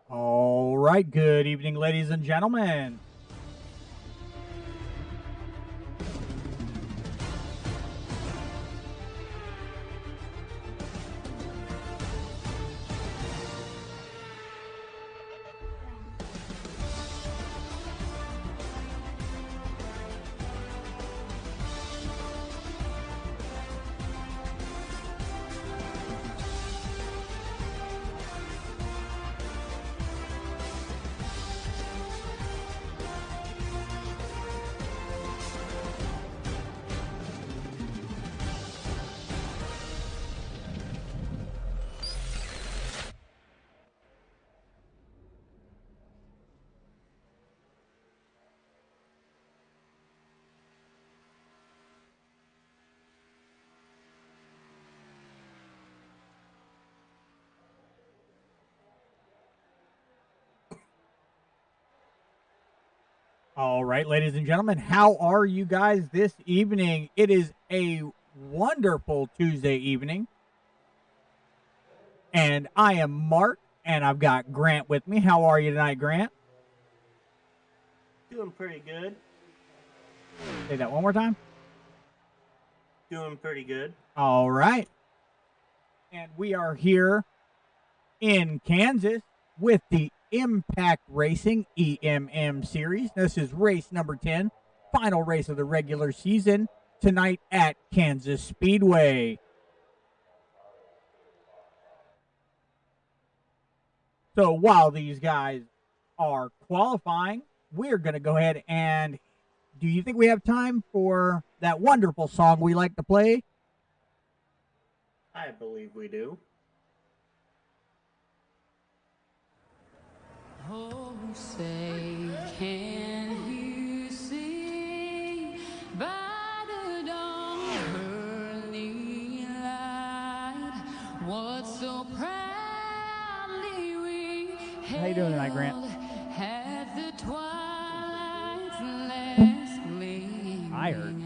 All right, good evening, ladies and gentlemen. All right, ladies and gentlemen, how are you guys this evening? It is a wonderful Tuesday evening. And I am Mark, and I've got Grant with me. How are you tonight, Grant? Doing pretty good. Say that one more time. Doing pretty good. All right. And we are here in Kansas with the Impact Racing EMM Series. This is race number 10, final race of the regular season tonight at Kansas Speedway. So while these guys are qualifying, we're going to go ahead and do you think we have time for that wonderful song we like to play? I believe we do. Oh, say, can you see by the dawn's early light what so proudly we How you doing tonight, Grant? at the twilight's last gleaming, I heard.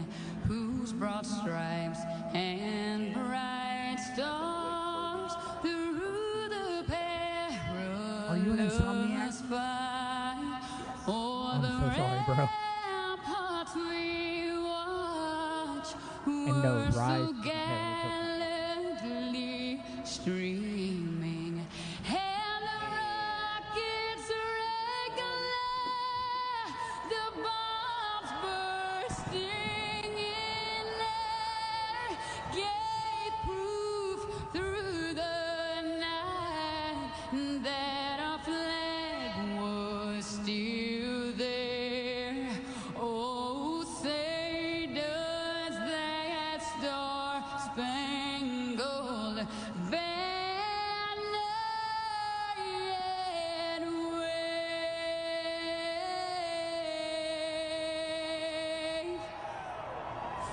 whose broad stripes and bright stars through the perilous Are you an insomniac? I'm so sorry, bro. And no, rise to the gallantly streaming, and the rockets regular, the bombs bursting in air, gave proof through the night that our flag was still there. Oh, say does that star-spangled banner yet wave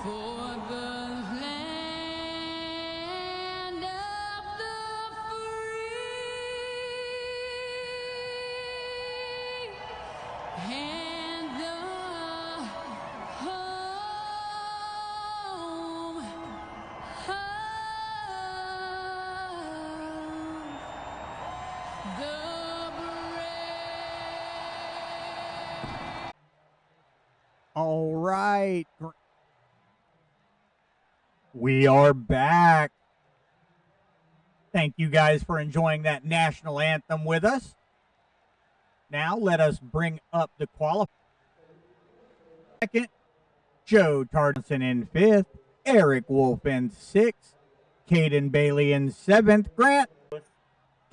for the land of the free and the home of the brave. All right. We are back. Thank you guys for enjoying that national anthem with us. Now let us bring up the qualifier. Second, Joe Tardison in fifth, Eric Wolf in sixth, Caden Bailey in seventh. Grant,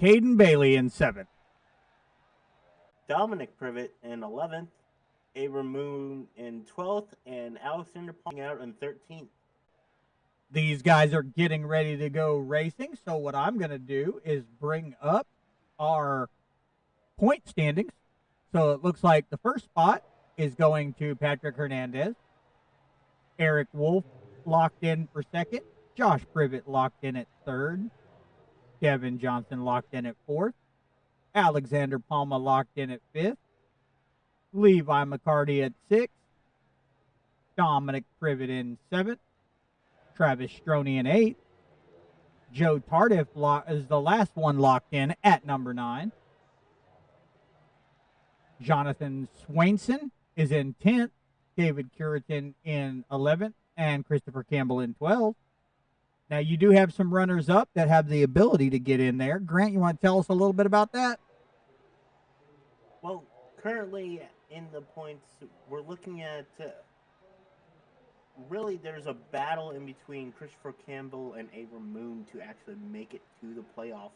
Caden Bailey in seventh. Dominic Privet in 11th, Abram Moon in 12th, and Alexander Pong out in 13th. These guys are getting ready to go racing, so what I'm going to do is bring up our point standings. So it looks like the first spot is going to Patrick Hernandez. Eric Wolf locked in for second. Josh Privet locked in at third. Kevin Johnson locked in at fourth. Alexander Palma locked in at fifth. Levi McCarty at sixth. Dominic Privet in seventh. Travis Stroney in eighth. Joe Tardif is the last one locked in at number 9. Jonathan Swainson is in 10th, David Curitan in 11th, and Christopher Campbell in 12th. Now, you do have some runners up that have the ability to get in there. Grant, you want to tell us a little bit about that? Well, currently in the points, we're looking at really there's a battle in between Christopher Campbell and Abram Moon to actually make it to the playoff.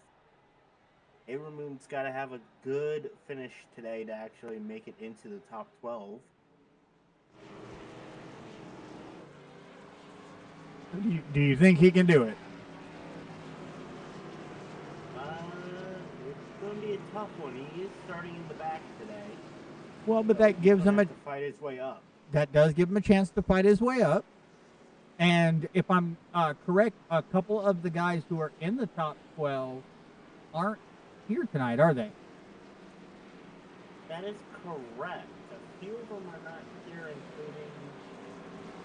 Abram Moon's got to have a good finish today to actually make it into the top 12. Do you think he can do it? It's going to be a tough one. He is starting in the back today. Well, but that gives him to fight his way up. That does give him a chance to fight his way up. And if I'm correct, a couple of the guys who are in the top 12 aren't here tonight, are they? That is correct. A few of them are not here, including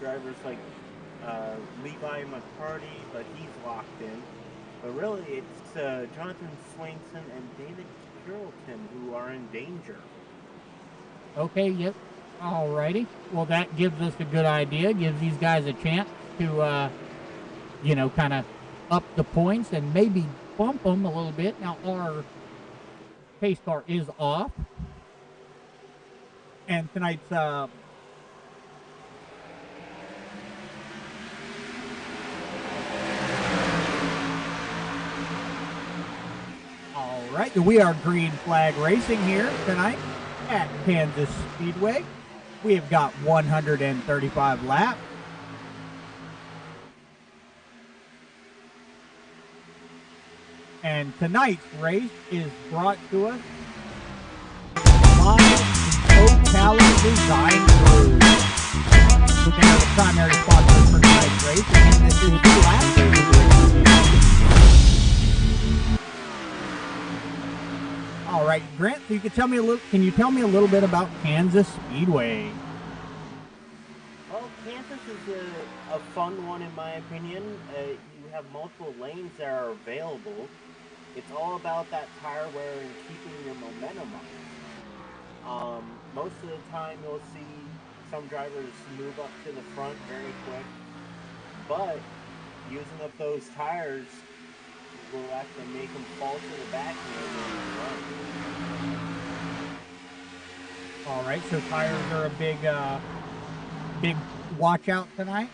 drivers like Levi McCarty, but he's locked in. But really, it's Jonathan Swainson and David Carrollton who are in danger. Okay, yep. Alrighty. Well, that gives us a good idea. Gives these guys a chance to, kind of up the points and maybe bump them a little bit. Now, our pace car is off. And tonight's all right, we are green flag racing here tonight at Kansas Speedway. We have got 135 laps. And tonight's race is brought to us by Ocala Design Group. They are the primary sponsors for tonight's race, and this is the last race of the race. All right, Grant. So can you tell me a little bit about Kansas Speedway? Well, Kansas is a fun one in my opinion. You have multiple lanes that are available. It's all about that tire wear and keeping your momentum up. Most of the time, you'll see some drivers move up to the front very quick, but using up those tires will actually make them fall to the back and run. All right, so tires are a big watch out tonight.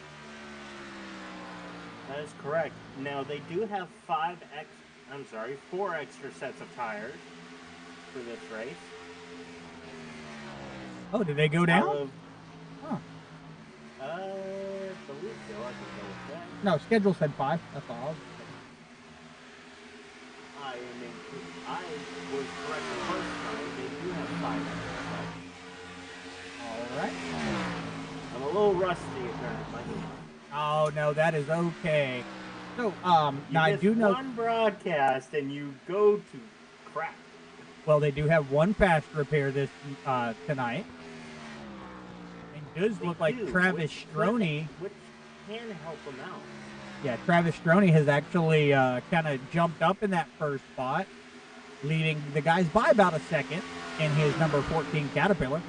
That is correct. Now they do have 4 extra sets of tires for this race. Oh, did they go down? I believe so. I can go with that. No, schedule said 5. That's all. I was correct the first time. They do have 5 extra sets. All right. I'm a little rusty apparently. Oh no, that is okay. So, now I You do miss know one broadcast and you go to crap. Well, they do have one fast repair this tonight. It does look like Travis Stroney. Which can help them out. Yeah, Travis Stroney has actually kind of jumped up in that first spot, leading the guys by about a second in his number 14 Caterpillar.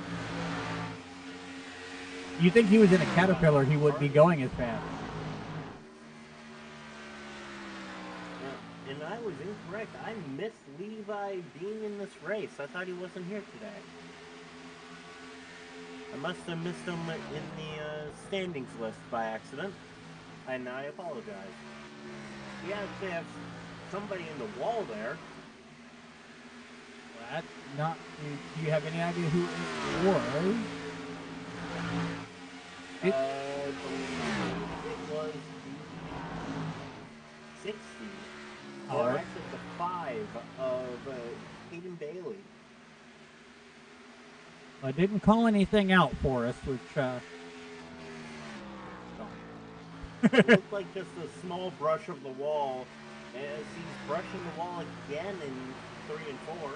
You think he was in a Caterpillar, he wouldn't be going as fast. And I was incorrect. I missed Levi being in this race. I thought he wasn't here today. I must have missed him in the standings list by accident. And I apologize. We actually have somebody in the wall there. Well, that's not. Do you have any idea who it was? It was 60. Or actually the 5 of Hayden Bailey. Well, it didn't call anything out for us, which It looked like just a small brush of the wall, as he's brushing the wall again in 3 and 4.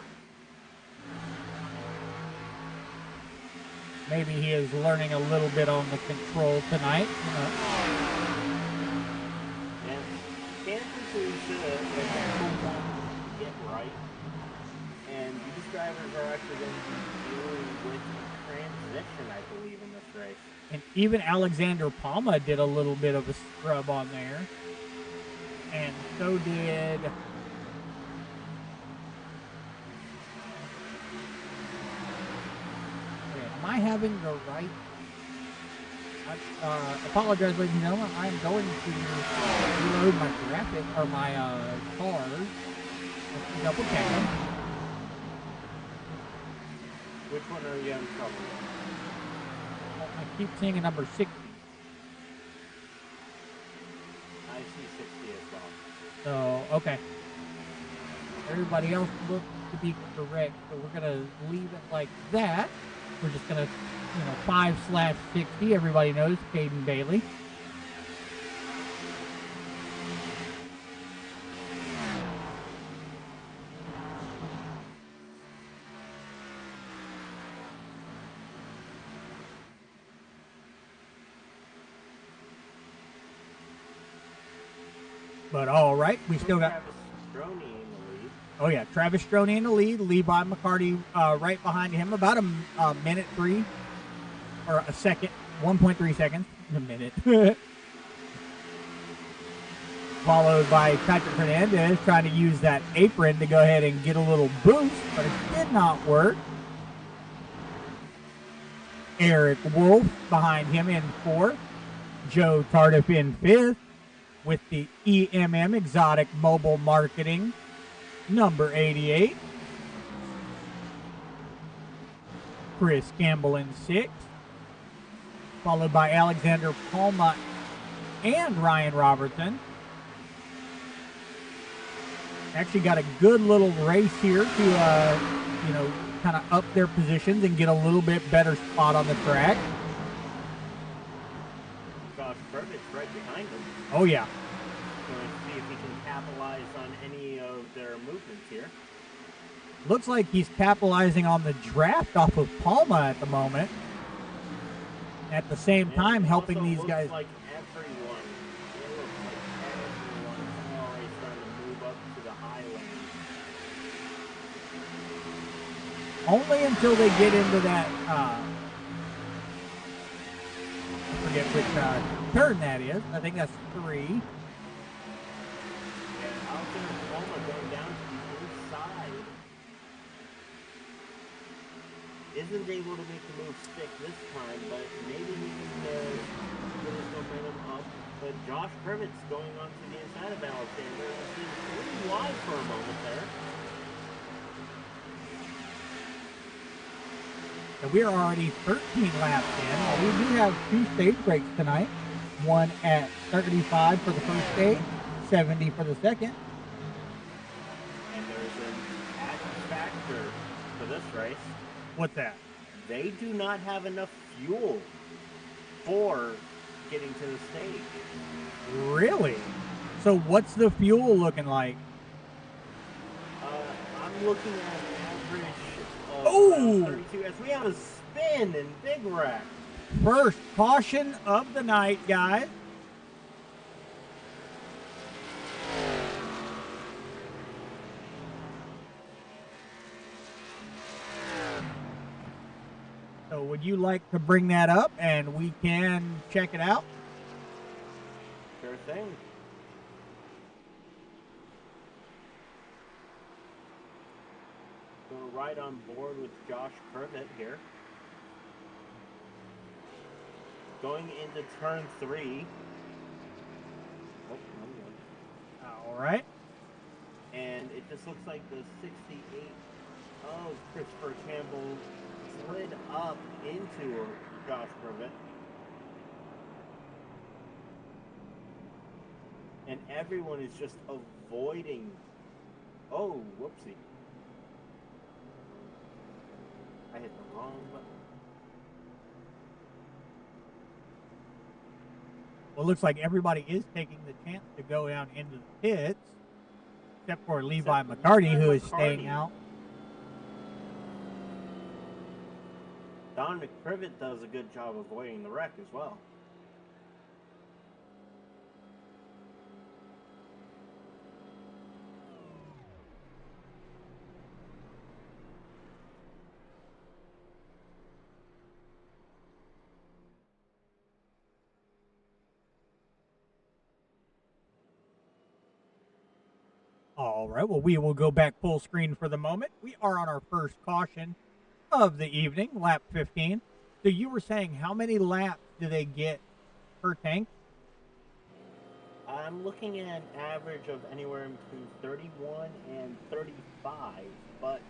Maybe he is learning a little bit on the control tonight. And Kansas is a cool one to get right. And these drivers are actually going to be dealing with transition, I believe, in this race. And even Alexander Palma did a little bit of a scrub on there. And so did... Okay, am I having the right... apologize, ladies and gentlemen. I am going to reload my graphic, or my cars. Let's double check them. Which one are you having trouble with? I keep seeing a number 60. I see 60 as well. So, okay. Everybody else looks to be correct, so we're going to leave it like that. We're just going to, 5/60. Everybody knows Caden Bailey. But all right, we still got Travis Stroney in the lead. Oh yeah, Travis Stroney in the lead. Levi McCarty right behind him, about a minute 3 or a second, 1.3 seconds, a minute. Followed by Patrick Hernandez trying to use that apron to go ahead and get a little boost, but it did not work. Eric Wolf behind him in 4th. Joe Tardif in 5th with the EMM Exotic Mobile Marketing number 88. Chris Campbell in 6th. Followed by Alexander Palma and Ryan Robertson. Actually got a good little race here to, kind of up their positions and get a little bit better spot on the track. Josh Burbitt's right behind him. Oh, yeah. Going to see if he can capitalize on any of their movements here. Looks like he's capitalizing on the draft off of Palma at the moment. At the same time, helping these guys. Like everyone, it looks like everyone's already starting to move up to the high lane. Only until they get into that, I forget which turn that is. I think that's 3. And Alexander Palma going down to the inside. Isn't able to make the move stick this time, but maybe he can get his momentum up. But Josh Privett's going on to the inside of Alexander. He's really wide for a moment there. So we're already 13 laps in. We do have 2 stage breaks tonight. One at 35 for the first stage, 70 for the second. And there's an added factor for this race. What's that? They do not have enough fuel for getting to the stage. Really? So what's the fuel looking like? I'm looking at an average of Ooh! 32 as we have a spin in Big Rack. First caution of the night, guys. So would you like to bring that up and we can check it out? Sure thing. We're right on board with Josh Privet here. Going into turn 3. Oh, All right. and it just looks like the 68 of Christopher Campbell slid up into Josh Privet. And everyone is just avoiding. Oh, whoopsie. I hit the wrong button. Well, it looks like everybody is taking the chance to go down into the pits, except for Levi McCarty, who is staying out. Don McPrivet does a good job avoiding the wreck as well. All right. Well, we will go back full screen for the moment. We are on our first caution of the evening, lap 15. So you were saying how many laps do they get per tank? I'm looking at an average of anywhere between 31 and 35, but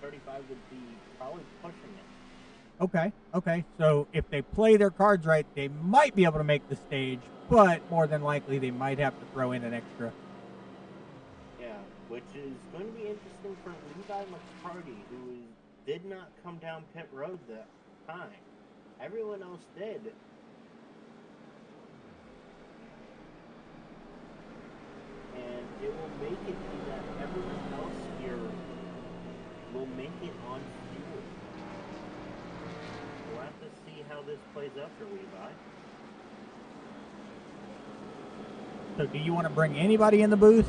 35 would be probably pushing it. Okay. Okay. So if they play their cards right, they might be able to make the stage, but more than likely they might have to throw in an extra. Yeah, which is going to be interesting for Levi McCarty, who did not come down pit road that time. Everyone else did. And it will make it so that everyone else here will make it on fuel. We'll have to see how this plays out for Levi. So do you want to bring anybody in the booth?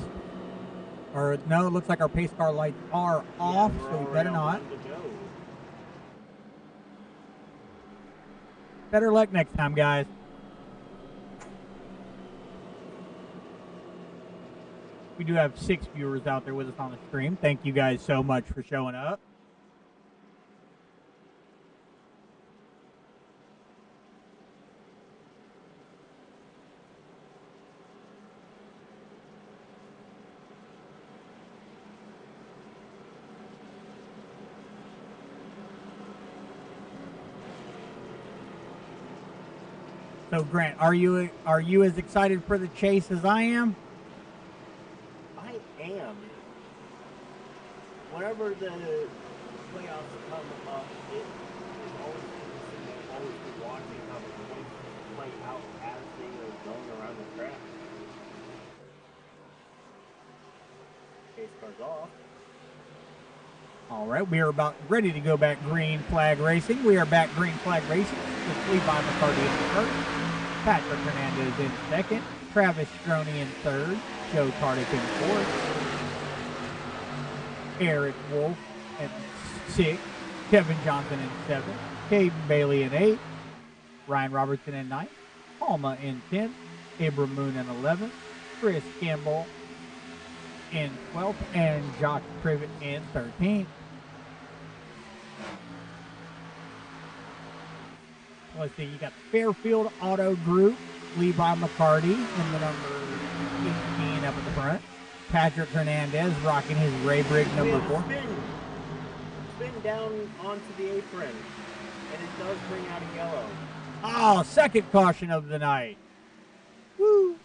Or no, it looks like our pace car lights are off, we're so we already better on not. time to go. Better luck next time, guys. We do have 6 viewers out there with us on the stream. Thank you guys so much for showing up. So Grant, are you as excited for the chase as I am? I am. Whenever the playoffs come up, it is always interesting to always be watching how the points play out as they are going around the track. Pace car's off. All right, we are about ready to go back green flag racing. We are back green flag racing with Levi McCarty in first, Patrick Hernandez in second, Travis Stroney in third, Joe Tardick in fourth, Eric Wolf in sixth, Kevin Johnson in seventh, Caden Bailey in eighth, Ryan Robertson in ninth, Palma in 10th, Abram Moon in 11th, Chris Campbell in 12th, and Josh Privet in 13th. Let's see, you got Fairfield Auto Group, Levi McCarty in the number 18 up at the front. Patrick Hernandez rocking his Ray Briggs number 4. Spin down onto the apron, and it does bring out a yellow. Oh, second caution of the night. Woo!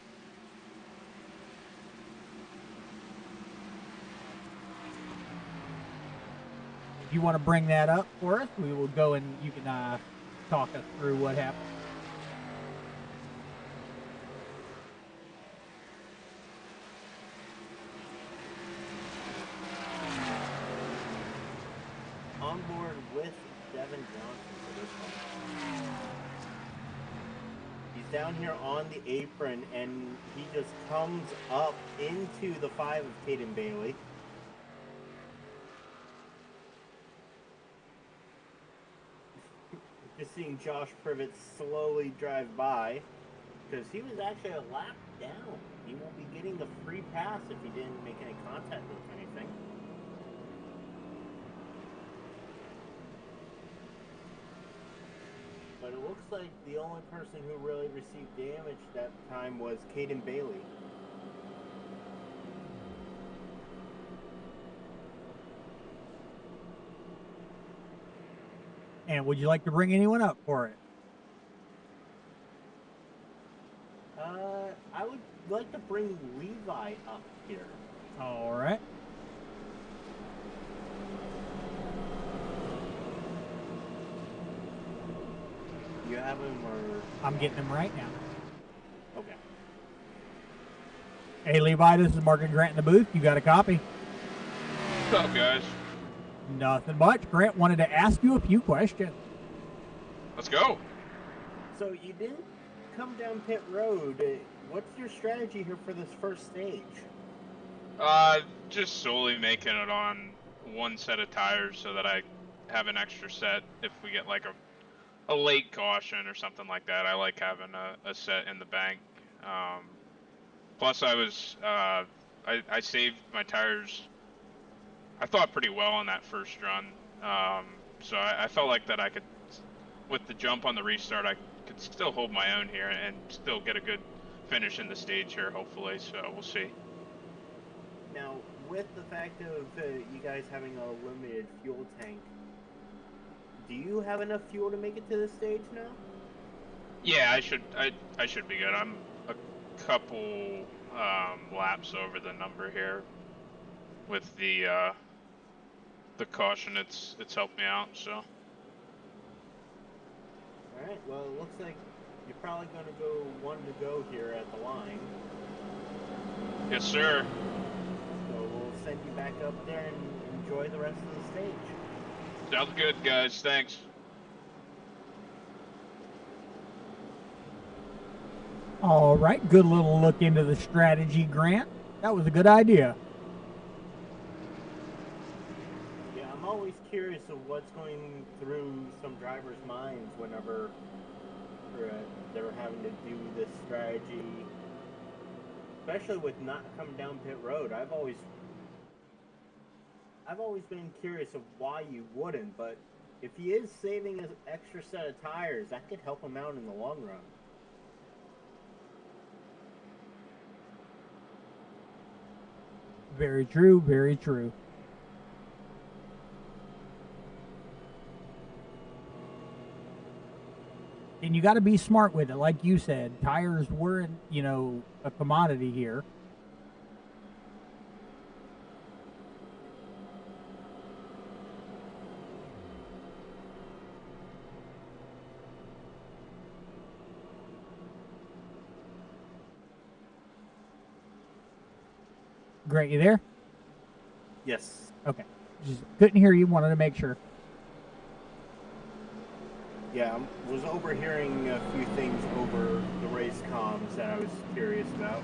If you want to bring that up for us, we will go and you can talk us through what happened. On board with Devin Johnson for this one. He's down here on the apron, and he just comes up into the 5 of Caden Bailey. Just seeing Josh Privet slowly drive by, because he was actually a lap down. He won't be getting the free pass if he didn't make any contact with anything. But it looks like the only person who really received damage that time was Caden Bailey. And would you like to bring anyone up for it? I would like to bring Levi up here. All right. You have him, or I'm getting him right now. okay? Hey, Levi, this is Mark and Grant in the booth. You got a copy? What's up, guys? Nothing much. Grant wanted to ask you a few questions. Let's go. So you didn't come down pit road. What's your strategy here for this first stage? Just solely making it on one set of tires so that I have an extra set if we get like a late caution or something like that. I like having a set in the bank. Plus I I saved my tires, I thought, pretty well on that first run. So I felt like that I could, with the jump on the restart, I could still hold my own here and still get a good finish in the stage here, hopefully. So we'll see. Now, with the fact of you guys having a limited fuel tank, do you have enough fuel to make it to the stage now? Yeah, I should be good. I'm a couple laps over the number here with the caution. It's helped me out. So. All right. Well, it looks like you're probably going to go one to go here at the line. Yes, sir. So we'll send you back up there and enjoy the rest of the stage. Sounds good, guys. Thanks. All right, good little look into the strategy, Grant. That was a good idea. Yeah, I'm always curious of what's going through some drivers' minds whenever they're having to do this strategy, especially with not coming down pit road. I've always been curious of why you wouldn't, but if he is saving an extra set of tires, that could help him out in the long run. Very true, very true. And you got to be smart with it, like you said. Tires weren't, a commodity here. Great, you there? Yes. Okay. Just couldn't hear you. Wanted to make sure. Yeah, I was overhearing a few things over the race comms that I was curious about.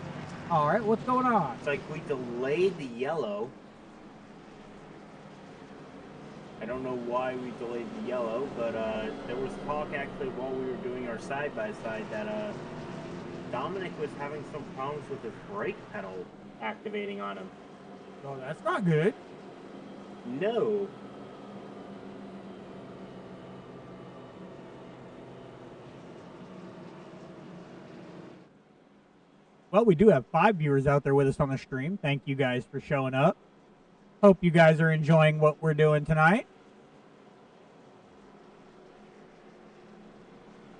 All right, what's going on? It's like we delayed the yellow. I don't know why we delayed the yellow, but there was talk actually while we were doing our side-by-side that Dominic was having some problems with his brake pedal activating on him. Oh, that's not good. No. Well, we do have 5 viewers out there with us on the stream. Thank you guys for showing up. Hope you guys are enjoying what we're doing tonight.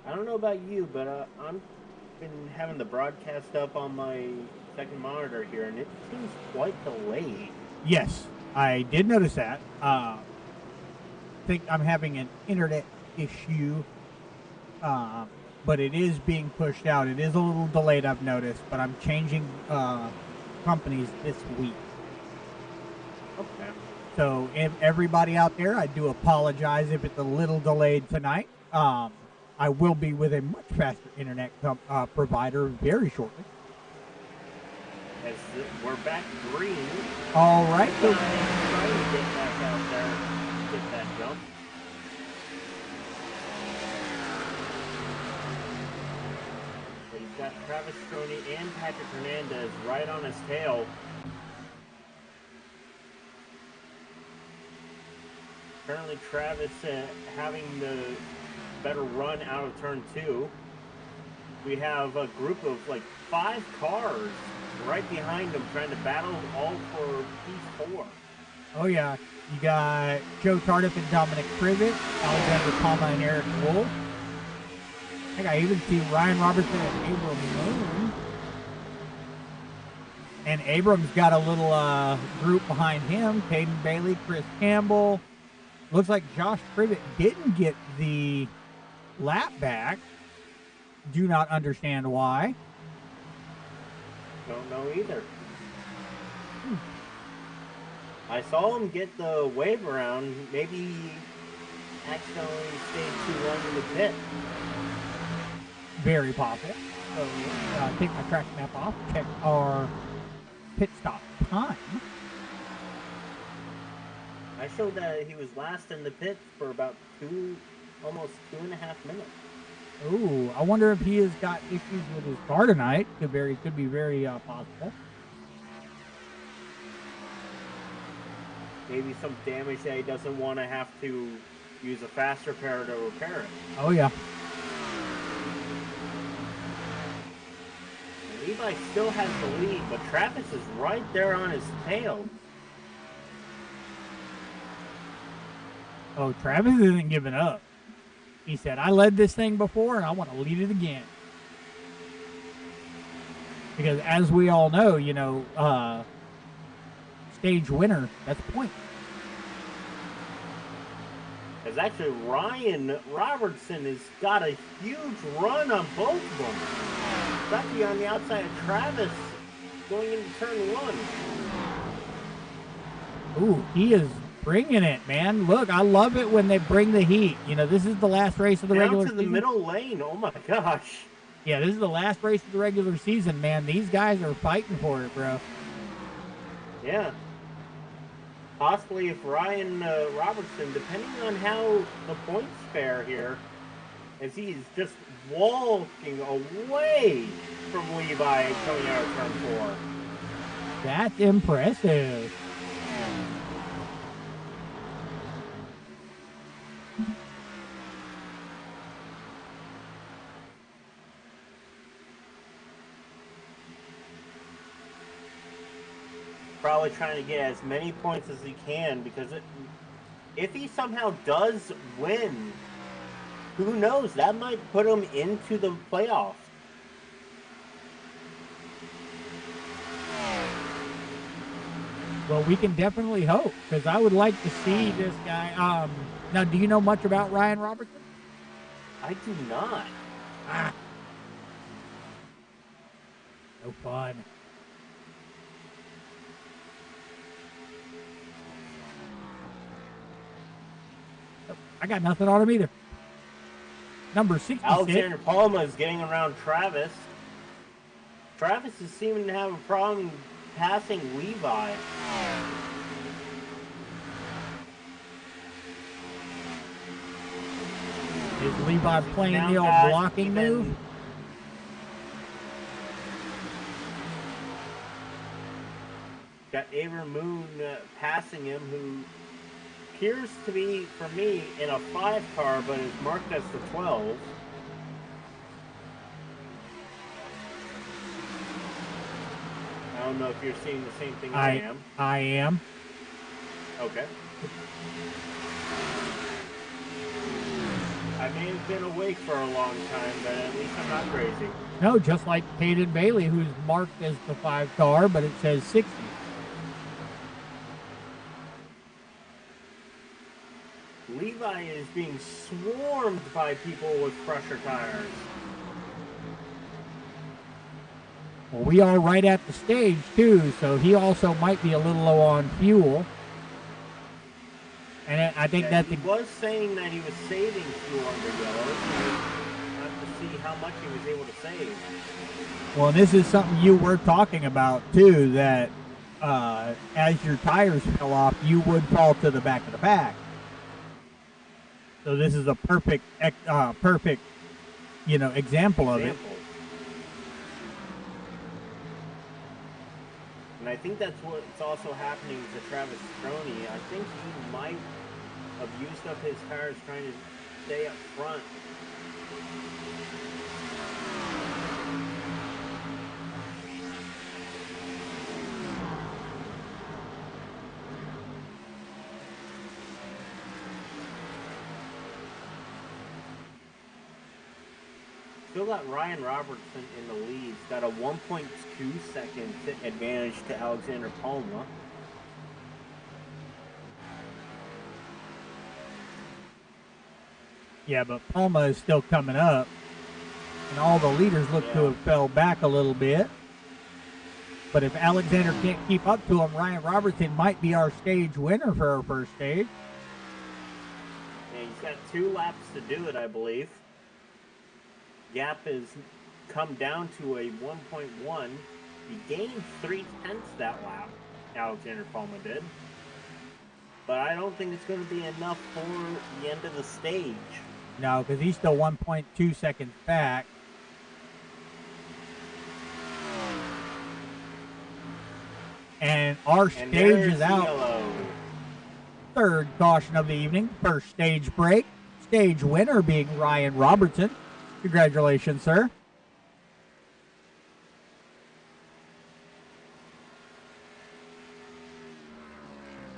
I don't know about you, but I've been having the broadcast up on my second monitor here, and it seems quite delayed. Yes, I did notice that. I think I'm having an internet issue, but it is being pushed out. It is a little delayed, I've noticed, but I'm changing companies this week. Okay. So, if everybody out there, I do apologize if it's a little delayed tonight. I will be with a much faster internet provider very shortly. As we're back green. All right. Trying to get back out there, get that jump. But he's got Travis Stroney and Patrick Hernandez right on his tail. Currently, Travis having the better run out of turn 2. We have a group of like 5 cars right behind him trying to battle all for P4. Oh, yeah. You got Joe Tardif and Dominic Privet, Alexander Palma and Eric Wolf. I think I even see Ryan Robertson and Abram Moon. And Abram's got a little group behind him. Caden Bailey, Chris Campbell. Looks like Josh Privet didn't get the lap back. Do not understand why. Don't know either. I saw him get the wave around. Maybe he accidentally stayed too long in the pit. Very possible. So take my track map off. Check our pit stop time. I showed that he was last in the pit for about almost 2.5 minutes. Ooh, I wonder if he has got issues with his car tonight. Could be very possible. maybe some damage that he doesn't want to have to use a fast repair to repair it. Oh, yeah. Levi still has the lead, but Travis is right there on his tail. Oh, Travis isn't giving up. He said, I led this thing before, and I want to lead it again. Because as we all know, you know, stage winner, that's a point. Because actually Ryan Robertson has got a huge run on both of them. It's actually on the outside of Travis going into turn one. Ooh, he is bringing it, man. Look, I love it when they bring the heat. You know, this is the last race of the regular Down to the season. middle lane. Oh my gosh. Yeah, this is the last race of the regular season, man. These guys are fighting for it, bro. Yeah. Possibly if Ryan Robertson, depending on how the points fare here, as he's just walking away from Levi coming out of turn four. That's impressive. Probably trying to get as many points as he can because if he somehow does win, who knows? That might put him into the playoffs. Well, we can definitely hope because I would like to see this guy. Now, do you know much about Ryan Robertson? I do not. Ah, no fun. I got nothing on him either. Number 66. Alexander Palma is getting around Travis. Travis is seeming to have a problem passing Levi. Is Levi playing Now the old got blocking even- move? Got Aver Moon passing him, who appears to be, for me, in a 5 car, but is marked as the 12. I don't know if you're seeing the same thing I am. I am. Okay. I may have been awake for a long time, but at least I'm not crazy. No, just like Caden Bailey, who's marked as the 5 car, but it says 60. Levi is being swarmed by people with pressure tires. Well, we are right at the stage, too, so he also might be a little low on fuel. And I think Yeah, that he was saying that he was saving fuel under yellow. We'll have to see how much he was able to save. well, this is something you were talking about, too, that as your tires fell off, you would fall to the back of the pack. So this is a perfect, you know, example of it. And I think that's what's also happening to Travis Stroney. I think he might have used up his tires trying to stay up front. Still got Ryan Robertson in the lead. He's got a 1.2 second advantage to Alexander Palma. Yeah, but Palma is still coming up. And all the leaders look to have fell back a little bit. But if Alexander can't keep up to him, Ryan Robertson might be our stage winner for our first stage. Yeah, he's got 2 laps to do it, I believe. Gap has come down to a 1.1. He gained 0.3 that lap, Alexander Palma did. But I don't think it's going to be enough for the end of the stage. No, because he's still 1.2 seconds back. And our stage is out. Yellow. third caution of the evening, first stage break. Stage winner being Ryan Robertson. Congratulations, sir.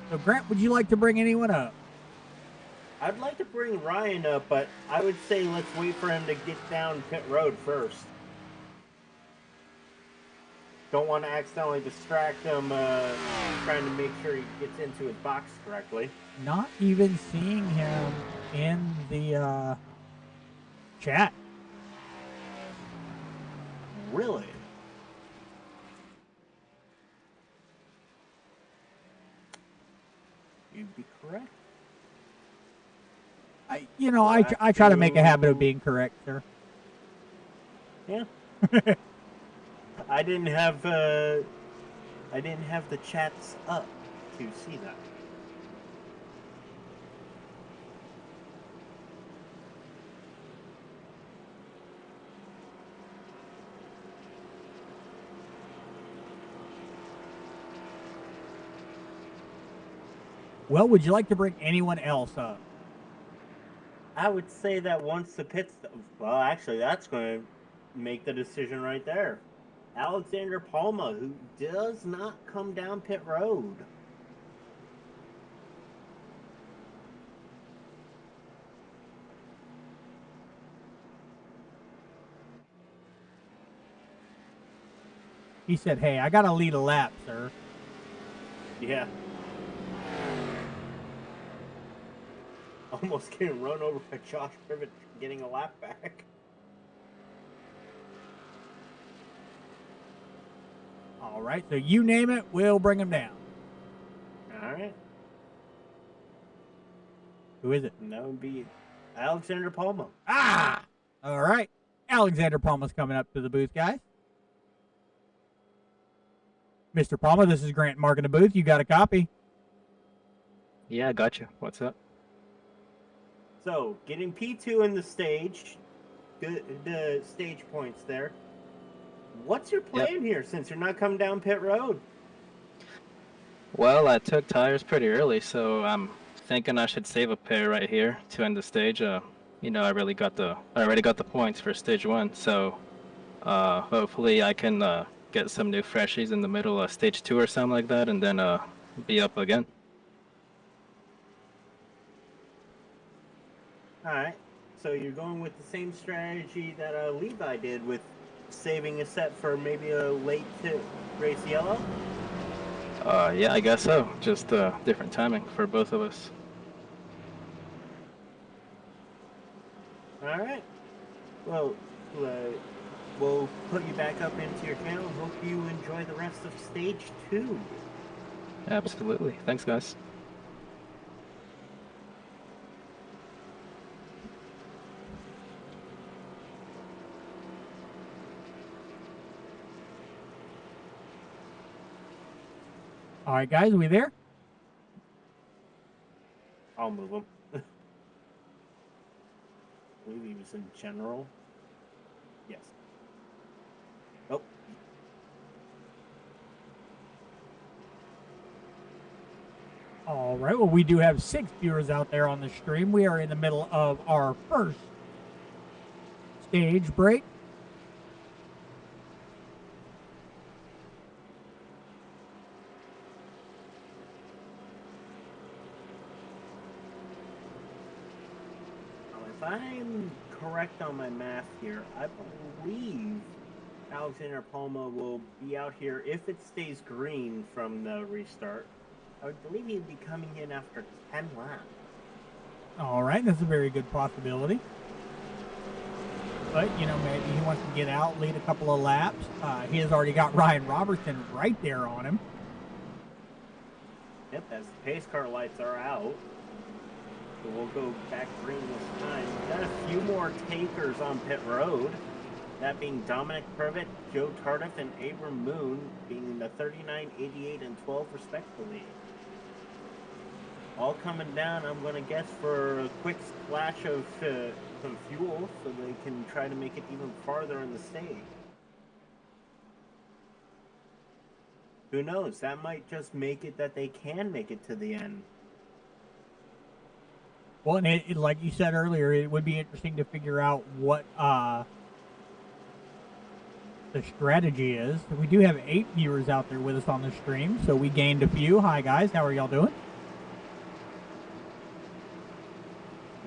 So, Grant, would you like to bring anyone up? I'd like to bring Ryan up, but I would say let's wait for him to get down pit road first. Don't want to accidentally distract him trying to make sure he gets into his box correctly. Not even seeing him in the chat. Really? You'd be correct. I try to make a habit of being correct, sir. Yeah. I didn't have the chats up to see that. Well, would you like to bring anyone else up? I would say that once the pits, well, actually, that's going to make the decision right there. Alexander Palma, who does not come down pit road. He said, "Hey, I got to lead a lap, sir." Yeah. Almost getting run over by Josh Privet getting a lap back. All right, so you name it, we'll bring him down. All right. Who is it? And that would be Alexander Palma. Ah! All right. Alexander Palma's coming up to the booth, guys. Mr. Palma, this is Grant Mark in the booth. You got a copy? Yeah, I got you. What's up? So, getting P2 in the stage, the stage points there. What's your plan here since you're not coming down pit road? Well, I took tires pretty early, so I'm thinking I should save a pair right here to end the stage. I already got the points for stage 1, so hopefully I can get some new freshies in the middle of stage 2 or something like that, and then be up again. All right. So you're going with the same strategy that Levi did with saving a set for maybe a late race yellow? Yeah, I guess so. Just different timing for both of us. All right. Well, we'll put you back up into your channel and hope you enjoy the rest of stage 2. Absolutely. Thanks, guys. All right, guys, are we there? I'll move him. I believe he was in general. Yes. Oh. All right, well, we do have 6 viewers out there on the stream. We are in the middle of our first stage break. If I'm correct on my math here, I believe Alexander Palma will be out here if it stays green from the restart. I would believe he'd be coming in after 10 laps. All right, that's a very good possibility. But, maybe he wants to get out, lead a couple of laps. He has already got Ryan Robertson right there on him. Yep, as the pace car lights are out. So we'll go back green this time. We've got a few more takers on pit road. That being Dominic Privet, Joe Tardif, and Abram Moon, being the 39, 88, and 12 respectively. All coming down, I'm going to guess, for a quick splash of some fuel so they can try to make it even farther in the stage. Who knows? That might just make it that they can make it to the end. Well, and like you said earlier, it would be interesting to figure out what the strategy is. We do have 8 viewers out there with us on the stream, so we gained a few. Hi, guys. How are y'all doing?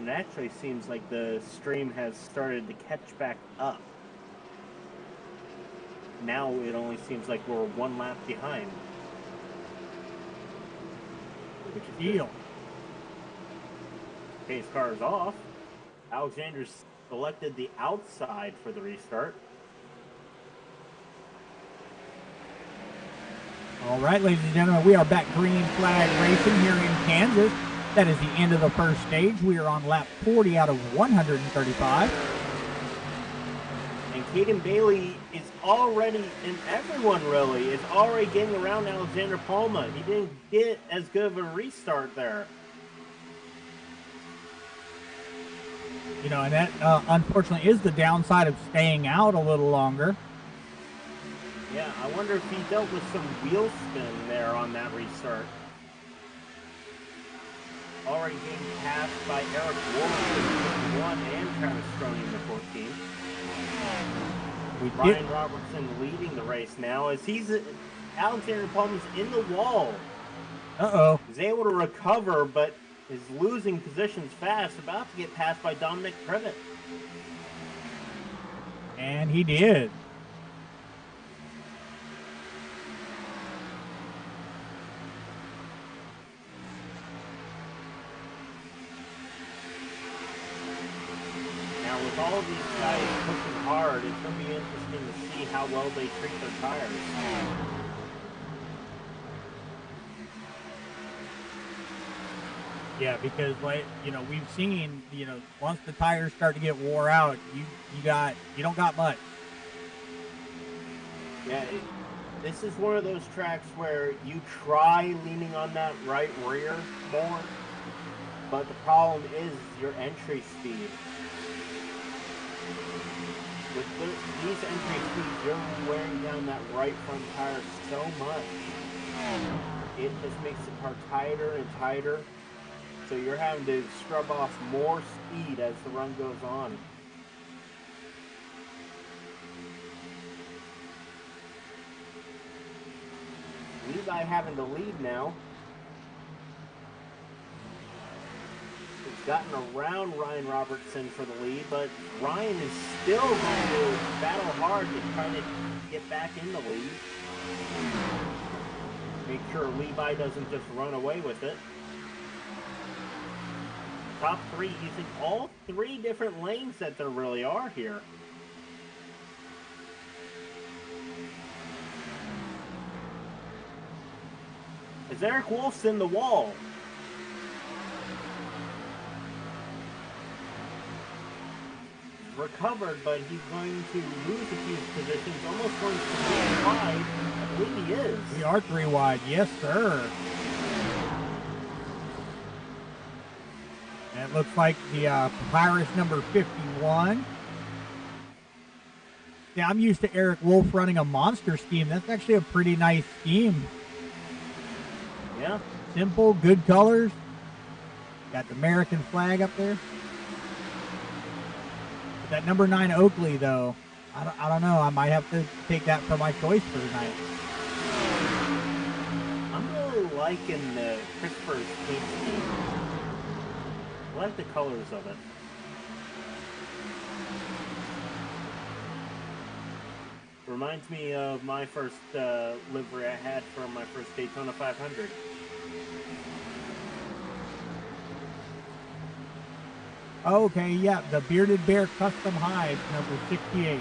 It actually seems like the stream has started to catch back up. Now it only seems like we're 1 lap behind. Which is Deal. Pace car is off. Alexander's selected the outside for the restart. All right, ladies and gentlemen, we are back green flag racing here in Kansas. That is the end of the first stage. We are on lap 40 out of 135. And Caden Bailey is already, and everyone really, is already getting around Alexander Palma. He didn't get as good of a restart there. You know, and that unfortunately is the downside of staying out a little longer. Yeah, I wonder if he dealt with some wheel spin there on that restart. Already getting passed by Eric Wolf in 1 and Travis Stroney in the 14. Ryan Robertson leading the race now as Alexander Palmer's in the wall. Uh-oh. He's able to recover, but is losing positions fast, about to get passed by Dominic Privet. And he did. Now, with all of these guys pushing hard, it's going to be interesting to see how well they treat their tires. Yeah, because we've seen, once the tires start to get wore out, you don't got much. Yeah, this is one of those tracks where you try leaning on that right rear more, but the problem is your entry speed. With these entry speeds, you're wearing down that right front tire so much. It just makes the car tighter and tighter. So you're having to scrub off more speed as the run goes on. Levi having the lead now. He's gotten around Ryan Robertson for the lead, but Ryan is still going to battle hard to try to get back in the lead. Make sure Levi doesn't just run away with it. Top 3 using all 3 different lanes that there really are here. As Eric Wolf's in the wall. Recovered, but he's going to lose a few positions, almost going to be wide. I believe he is. We are 3 wide, yes, sir. And it looks like the Papyrus number 51. Yeah, I'm used to Eric Wolf running a monster scheme. That's actually a pretty nice scheme. Yeah. Simple, good colors. Got the American flag up there. But that number 9 Oakley, though, I don't know. I might have to take that for my choice for tonight. I'm really liking the Christopher's paint scheme. I like the colors of it. Reminds me of my first livery I had for my first Daytona 500. Okay, yeah, the Bearded Bear Custom Hides, number 68.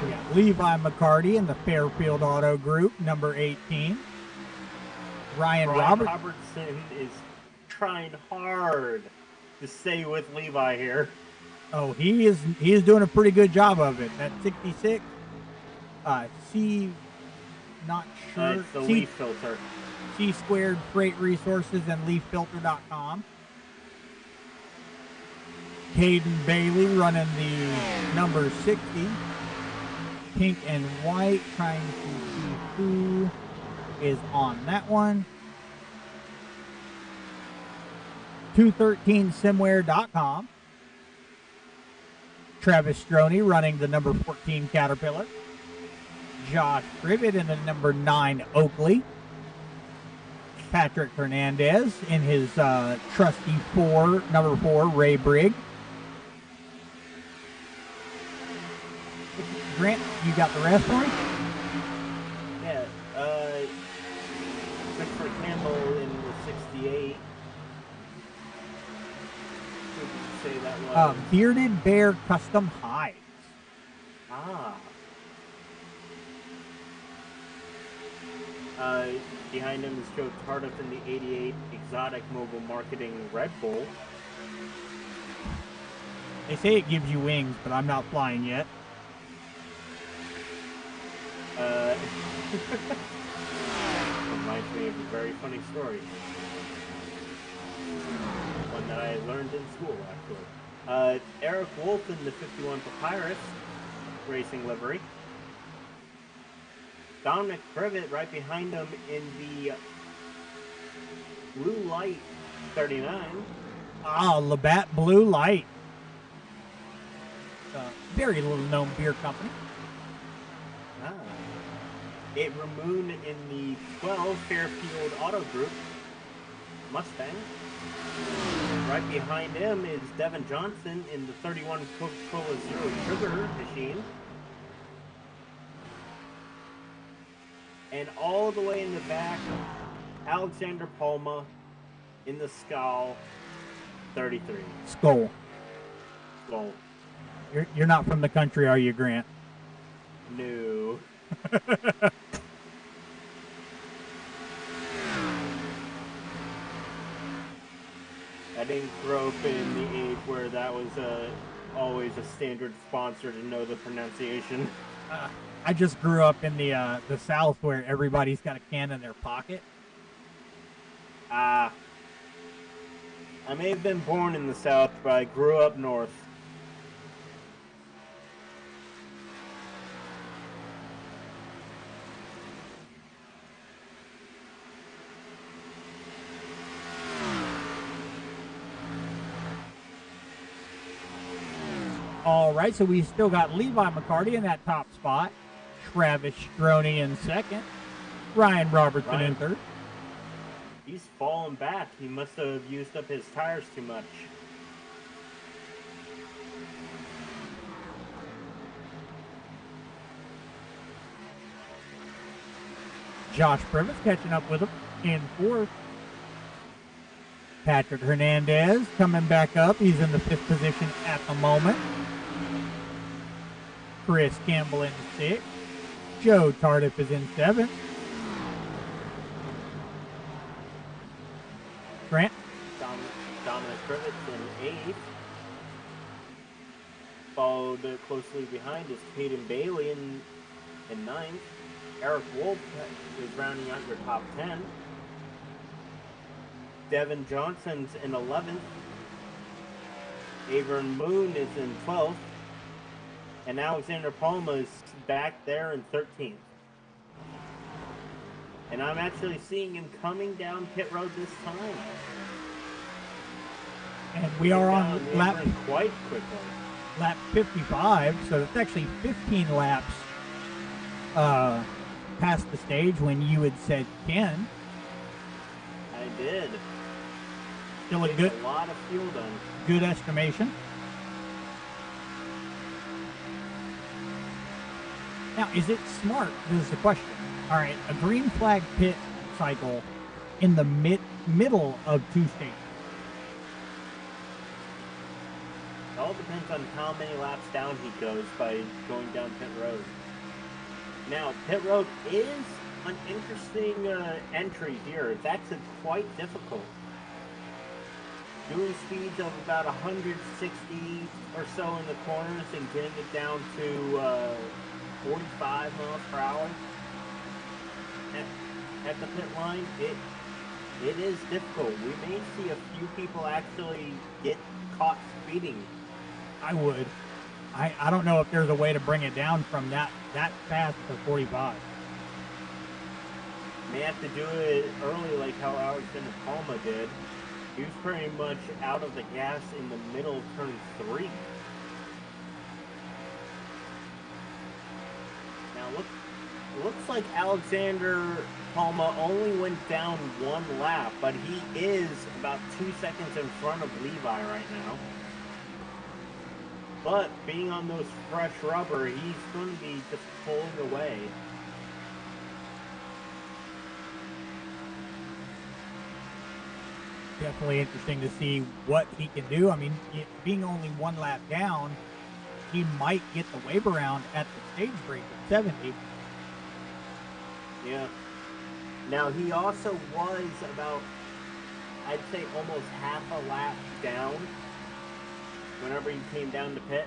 We got Levi McCarty in the Fairfield Auto Group, number 18. Ryan Robertson is trying hard to stay with Levi here. Oh, he is doing a pretty good job of it. That 66. Not sure. It's the leaf filter. C Squared Freight Resources and LeafFilter.com. Caden Bailey running the number 60. pink and white, trying to see who is on that one. 213simware.com. Travis Stroney running the number 14 Caterpillar. Josh Privet in the number 9 Oakley. Patrick Hernandez in his trusty number 4 Ray Brigg. Grant, you got the rest for me? Yeah, Christopher Campbell in the 68. Who did you say that was? Bearded Bear Custom Hides. Ah. Behind him is Joe Tardif in the 88 Exotic Mobile Marketing Red Bull. They say it gives you wings, but I'm not flying yet. Reminds me of a very funny story. One that I learned in school, actually. Eric Wolf in the 51 Papyrus racing livery. Dominic Privet right behind him in the Blue Light 39. Labatt Blue Light. Very little known beer company. Avery Moon in the 12 Fairfield Auto Group Mustang. Right behind him is Devin Johnson in the 31 Coca-Cola Zero Sugar machine. And all the way in the back, Alexander Palma in the Skull 33. Skull. Skull. You're not from the country, are you, Grant? No. I didn't grow up in the age where that was always a standard sponsor to know the pronunciation. I just grew up in the South where everybody's got a can in their pocket. I may have been born in the South, but I grew up north. All right, so we still got Levi McCarty in that top spot. Travis Stroney in second. Ryan Robertson in third. He's fallen back. He must have used up his tires too much. Josh Privet's catching up with him in fourth. Patrick Hernandez coming back up. He's in the 5th position at the moment. Chris Campbell in 6th. Joe Tardif is in 7th. Grant? Dominic Privet's in 8th. Followed closely behind is Caden Bailey in 9th. Eric Wolf is rounding out your top 10. Devin Johnson's in 11th. Avern Moon is in 12th. And Alexander Palma is back there in 13th. And I'm actually seeing him coming down pit road this time. And we are on lap quite quickly. Lap 55, so it's actually 15 laps past the stage when you had said 10. I did. Still a lot of fuel done. Good estimation. Now, is it smart? This is the question. All right, a green flag pit cycle in the middle of 2 stages. It all depends on how many laps down he goes by going down pit road. Now, pit road is an interesting entry here. It's actually quite difficult. Doing speeds of about 160 or so in the corners and getting it down to 45 miles per hour at the pit line, it is difficult. We may see a few people actually get caught speeding. I would. I don't know if there's a way to bring it down from that fast to 45. May have to do it early like how Alexander Palma did. He was pretty much out of the gas in the middle of turn 3. Now looks like Alexander Palma only went down 1 lap, but he is about 2 seconds in front of Levi right now. But being on those fresh rubber, he's going to be just pulling away. Definitely interesting to see what he can do. I mean, being only 1 lap down, he might get the wave around at the stage break at 70. Yeah. Now he also was about, I'd say, almost half a lap down whenever he came down to pit.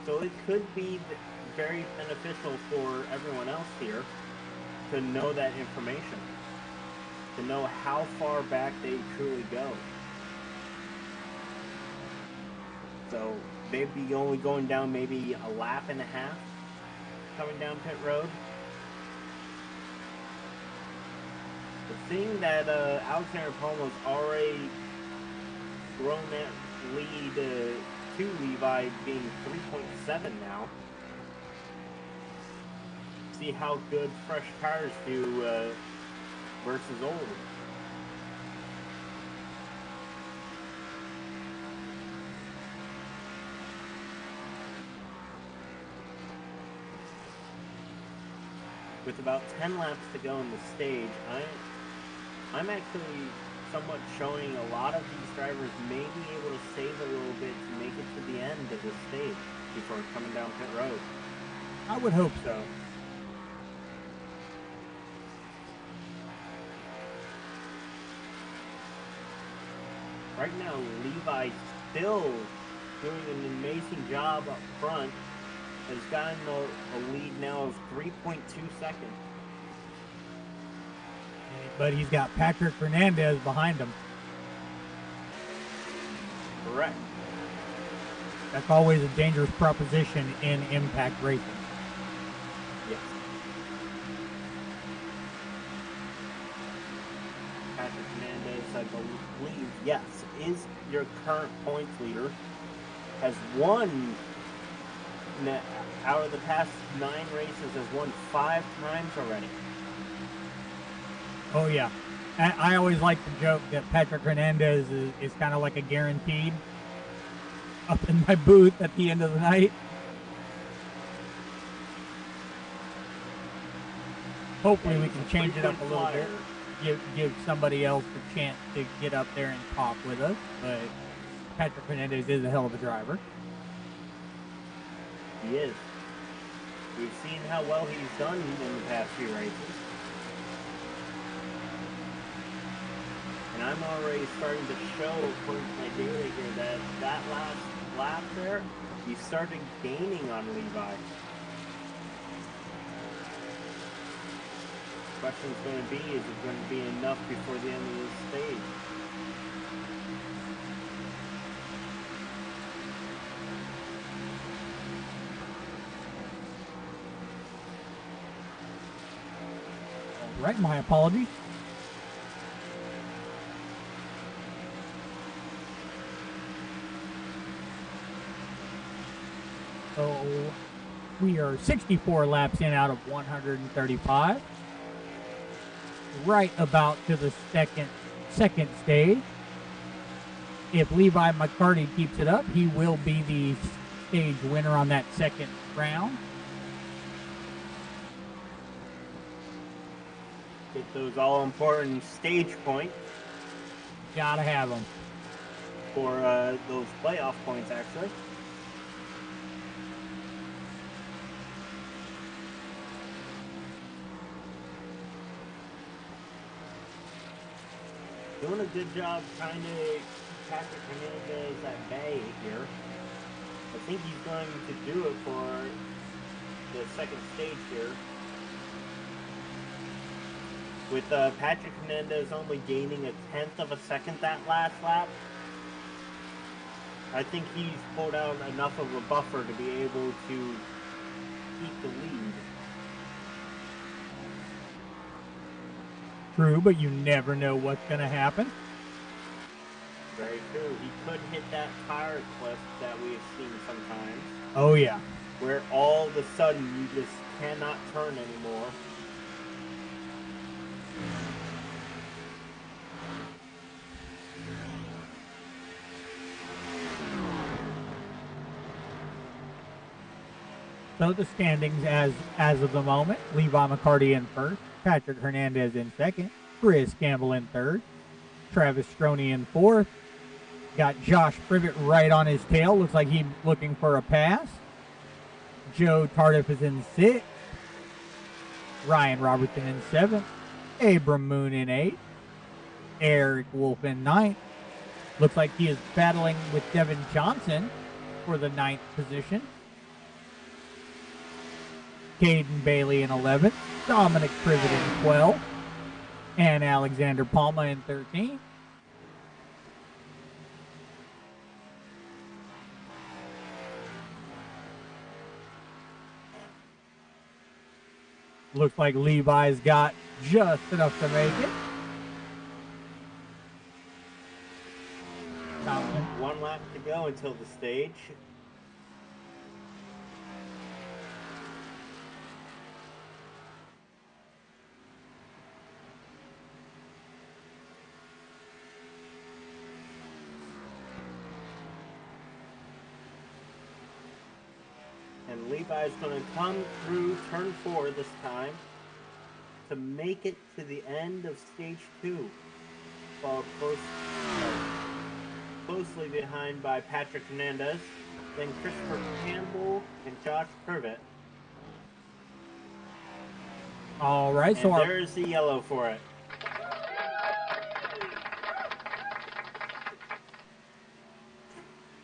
So it could be very beneficial for everyone else here to know that information, to know how far back they truly go. So they'd be only going down maybe a lap and a half coming down pit road. The thing that Alexander Palma's already grown that lead to Levi being 3.7 now. See how good fresh tires do versus old. With about 10 laps to go in the stage, I'm actually somewhat showing a lot of these drivers may be able to save a little bit to make it to the end of the stage before coming down pit road. I would hope so. Right now, Levi's still doing an amazing job up front. Has gotten a lead now of 3.2 seconds. But he's got Patrick Hernandez behind him. Correct. That's always a dangerous proposition in impact racing. Yes. Patrick Hernandez, I believe, yes, is your current points leader. Has won, out of the past 9 races, has won 5 times already. Oh, yeah. I always like to joke that Patrick Hernandez is kind of like a guaranteed up in my booth at the end of the night. Hopefully we can change it up a little bit. Give somebody else the chance to get up there and talk with us. But Patrick Hernandez is a hell of a driver. He is. We've seen how well he's done in the past few races. And I'm already starting to show, according to my data here, that last lap there, he started gaining on Levi. The question's going to be, is it going to be enough before the end of this stage? All right, my apologies. So we are 64 laps in out of 135. Right about to the second stage. If Levi McCarty keeps it up, he will be the stage winner on that second round. Get those all-important stage points. Gotta have them. For those playoff points, actually. Doing a good job trying to keep Patrick Hernandez at bay here. I think he's going to do it for the second stage here. With Patrick Hernandez only gaining 1/10 of a second that last lap. I think he's pulled out enough of a buffer to be able to keep the lead. True, but you never know what's going to happen. Very true. He could hit that tire cliff that we have seen sometimes, Oh, yeah. where all of a sudden you just cannot turn anymore. So the standings as of the moment, Levi McCarty in first, Patrick Hernandez in second, Chris Campbell in third, Travis Stroney in fourth. Got Josh Privet right on his tail. Looks like he's looking for a pass. Joe Tardif is in sixth. Ryan Robertson in seventh. Abram Moon in eighth. Eric Wolf in ninth. Looks like he is battling with Devin Johnson for the ninth position. Caden Bailey in 11th, Dominic Privet in 12th, and Alexander Palma in 13th. Looks like Levi's got just enough to make it. One lap to go until the stage. And Levi's going to come through turn 4 this time to make it to the end of stage 2. Followed closely behind by Patrick Hernandez, then Christopher Campbell and Josh Privet. All right, so there's the yellow for it.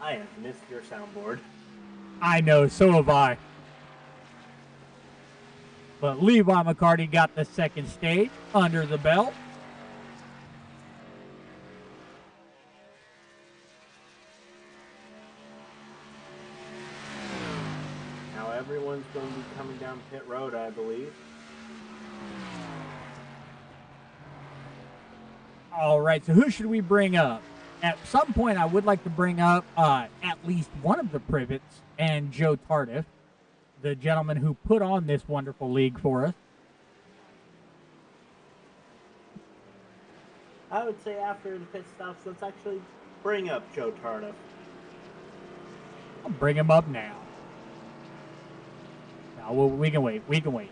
I have missed your soundboard. I know, so have I. But Levi McCarty got the second stage under the belt. Now everyone's going to be coming down pit road, I believe. All right, so who should we bring up? At some point, I would like to bring up at least one of the Privets and Joe Tardif, the gentleman who put on this wonderful league for us. I would say after the pit stops, let's actually bring up Joe Tardif. I'll bring him up now. No, we can wait. We can wait.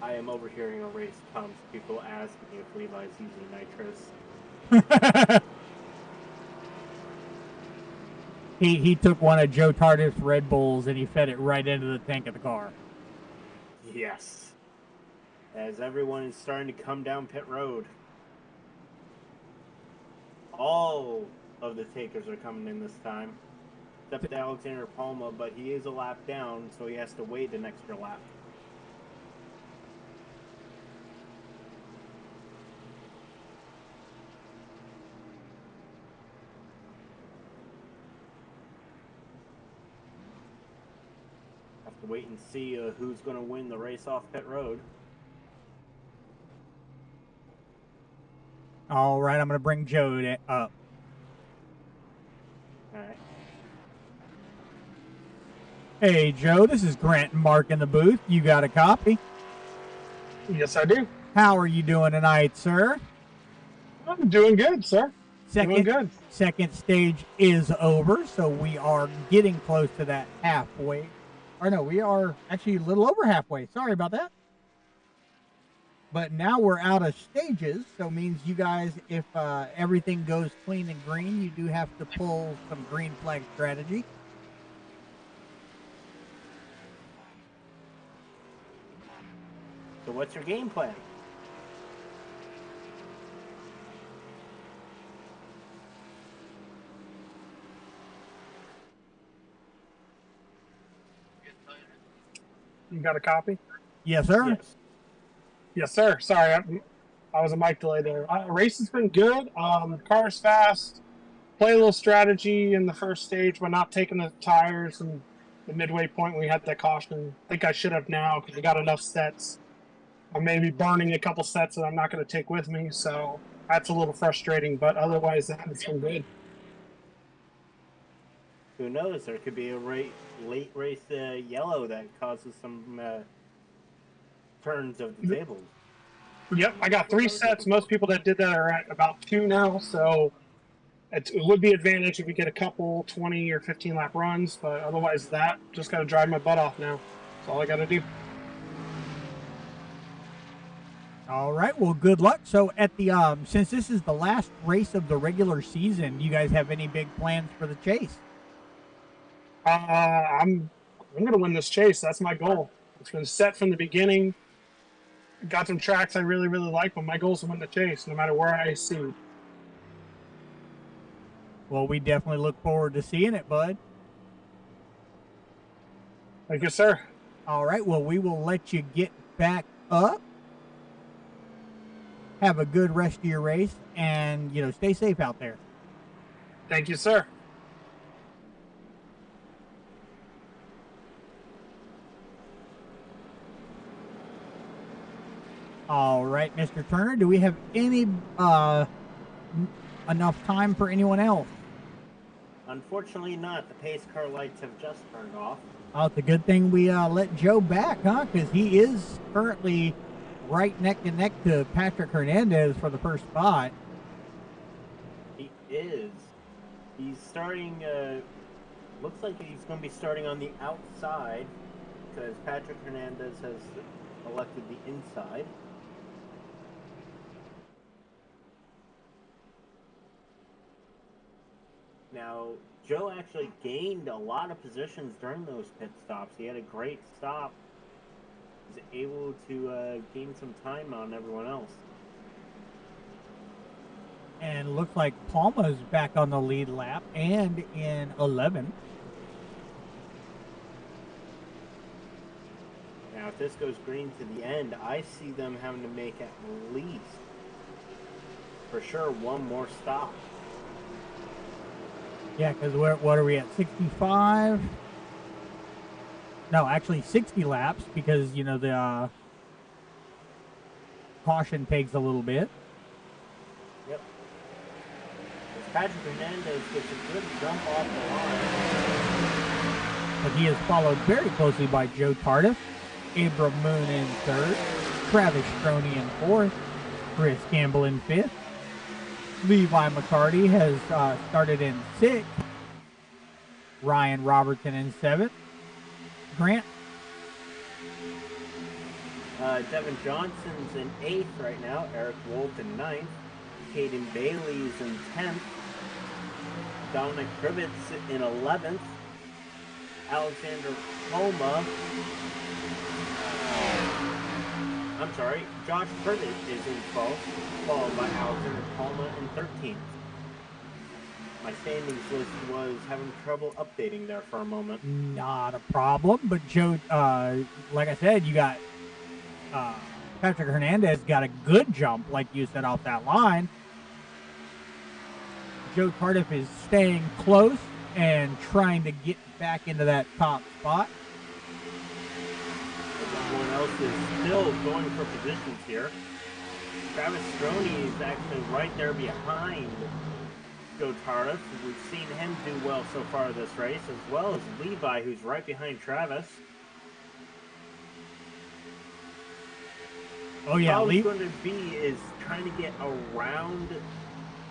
I am overhearing a race comes. People asking if Levi's using nitrous. He took one of Joe Tardif's Red Bulls and he fed it right into the tank of the car. Yes. As everyone is starting to come down pit road. All of the takers are coming in this time. Except Alexander Palma, but he is a lap down, so he has to wait an extra lap. Have to wait and see who's going to win the race off pit road. All right, I'm going to bring Joe up. All right. Hey, Joe, this is Grant and Mark in the booth. You got a copy? Yes, I do. How are you doing tonight, sir? I'm doing good, sir. Doing good. Second stage is over, so we are getting close to that halfway. Or no, we are actually a little over halfway. Sorry about that. But now we're out of stages, so it means you guys, if everything goes clean and green, you do have to pull some green flag strategy. So what's your game plan? You got a copy? Yes, sir. Yes. Yes, sir. Sorry, I was a mic delay there. Race has been good. Car's fast. play a little strategy in the first stage by not taking the tires and the midway point when we had that caution. I think I should have now because we got enough sets. I may be burning a couple sets that I'm not going to take with me, so that's a little frustrating. But otherwise, it's been good. Who knows? There could be a late race yellow that causes some turns of the tables. Yep, I got 3 sets. Most people that did that are at about 2 now, so it would be advantage if we get a couple 20 or 15 lap runs, but otherwise that just got to drive my butt off now. That's all I got to do. All right, well, good luck. So at the since this is the last race of the regular season, do you guys have any big plans for the chase? I'm going to win this chase. That's my goal. It's been set from the beginning. Got some tracks I really, really like, but my goal is to win the chase, no matter where I see. Well, we definitely look forward to seeing it, bud. Thank you, sir. All right, well, we will let you get back up. Have a good rest of your race, and, stay safe out there. Thank you, sir. All right, Mr. Turner, do we have any enough time for anyone else? Unfortunately not. The pace car lights have just turned off. Oh, it's a good thing we let Joe back, huh? Because he is currently right neck to neck to Patrick Hernandez for the first spot. He is. He's starting, looks like he's going to be starting on the outside because Patrick Hernandez has elected the inside. Now, Joe actually gained a lot of positions during those pit stops. He had a great stop. He was able to gain some time on everyone else. And it looks like Palma's back on the lead lap and in 11th. Now, if this goes green to the end, I see them having to make at least, for sure, one more stop. Yeah, because what are we at, 65? No, actually 60 laps because, the caution takes a little bit. Yep. As Patrick Hernandez gets a good jump off the line. But he is followed very closely by Joe Tardif, Abram Moon in 3rd, Travis Stroney in 4th, Chris Campbell in 5th. Levi McCarty has started in 6th. Ryan Robertson in 7th. Grant. Devin Johnson's in 8th right now. Eric Wolf in 9th. Caden Bailey's in 10th. Dominic Krivitz in 11th. Alexander Palma. I'm sorry, Josh Privet is in 12th, followed by Alexander Palma in 13th. My standings list was having trouble updating there for a moment. Not a problem, but Joe, like I said, you got Patrick Hernandez got a good jump, like you said, off that line. Joe Tardif is staying close and trying to get back into that top spot. Everyone else is still going for positions here. Travis Stroney is actually right there behind Joe Tardif. We've seen him do well so far this race, as well as Levi, who's right behind Travis. Oh yeah, all he's going to be is trying to get around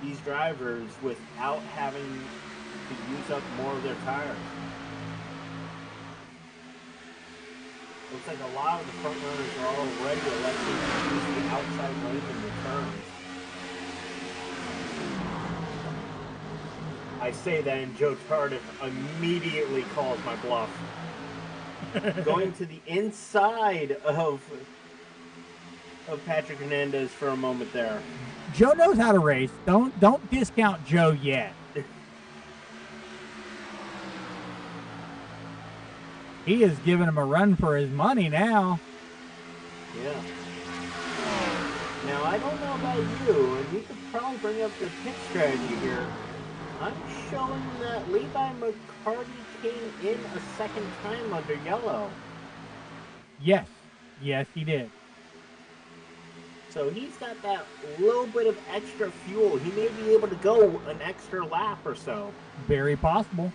these drivers without having to use up more of their tires. Looks like a lot of the front runners are already electing to use the outside lane in the turns. I say that and Joe Tardif immediately calls my bluff. Going to the inside of Patrick Hernandez for a moment there. Joe knows how to race. Don't discount Joe yet. He is giving him a run for his money now. Yeah. Now, I don't know about you, and you could probably bring up the pit strategy here. I'm showing that Levi McCarty came in a second time under yellow. Yes. Yes, he did. So he's got that little bit of extra fuel. He may be able to go an extra lap or so. Very possible.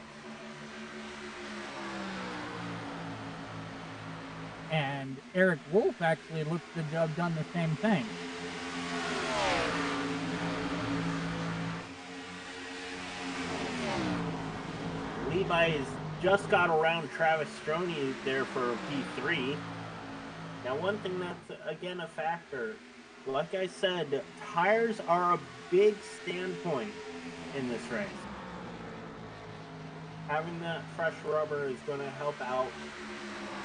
And Eric Wolf actually looks to have done the same thing. Levi's just got around Travis Stroney there for P3. Now, one thing that's, again, a factor. Like I said, tires are a big standpoint in this race. Having that fresh rubber is going to help out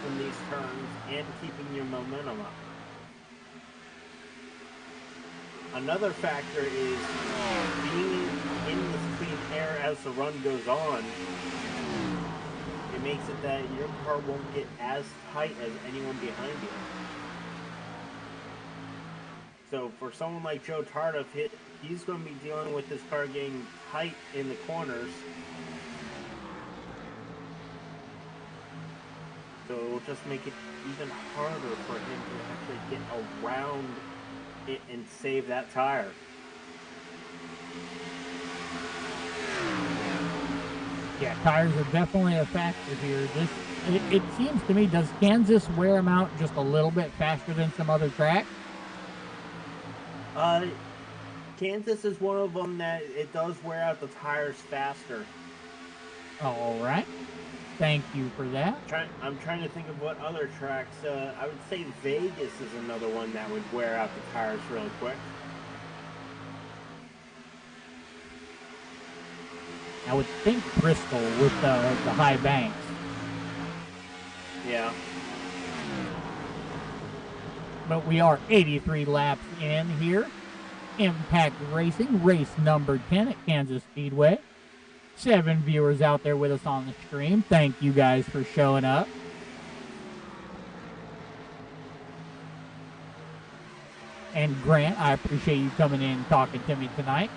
in these turns and keeping your momentum up. Another factor is being in this clean air as the run goes on. It makes it that your car won't get as tight as anyone behind you. So for someone like Joe Tardif, he's going to be dealing with this car getting tight in the corners. So it will just make it even harder for him to actually get around it and save that tire. Yeah, tires are definitely a factor here. It seems to me, does Kansas wear them out just a little bit faster than some other tracks? Kansas is one of them that it does wear out the tires faster. All right. Thank you for that. I'm trying to think of what other tracks. I would say Vegas is another one that would wear out the tires really quick. I would think Bristol with the high banks. Yeah. But we are 83 laps in here. Impact Racing, race number 10 at Kansas Speedway. 7 viewers out there with us on the stream. Thank you guys for showing up. And Grant, I appreciate you coming in and talking to me tonight.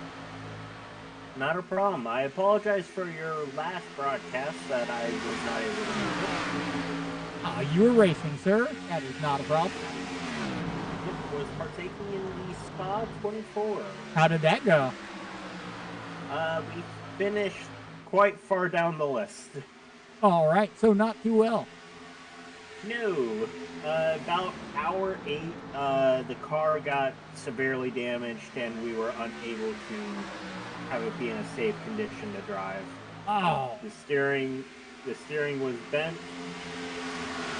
Not a problem. I apologize for your last broadcast that I was not able to make it. You were racing, sir. That is not a problem. Was partaking in the Spa 24. How did that go? We finished quite far down the list. All right, so not too well. No. About hour 8, the car got severely damaged and we were unable to have it be in a safe condition to drive. Oh. The steering was bent.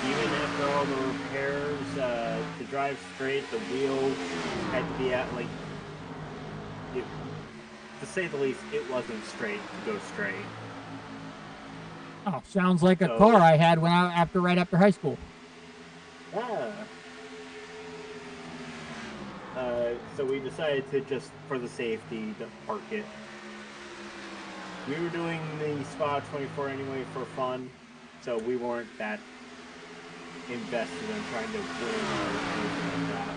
Even after all the repairs, to drive straight, the wheels had to be at to say the least, it wasn't straight to go straight. Oh, sounds like a car I had right after high school. Yeah. So we decided to just, for the safety, to park it. We were doing the Spa 24 anyway for fun, so we weren't that invested in trying to win or anything like that.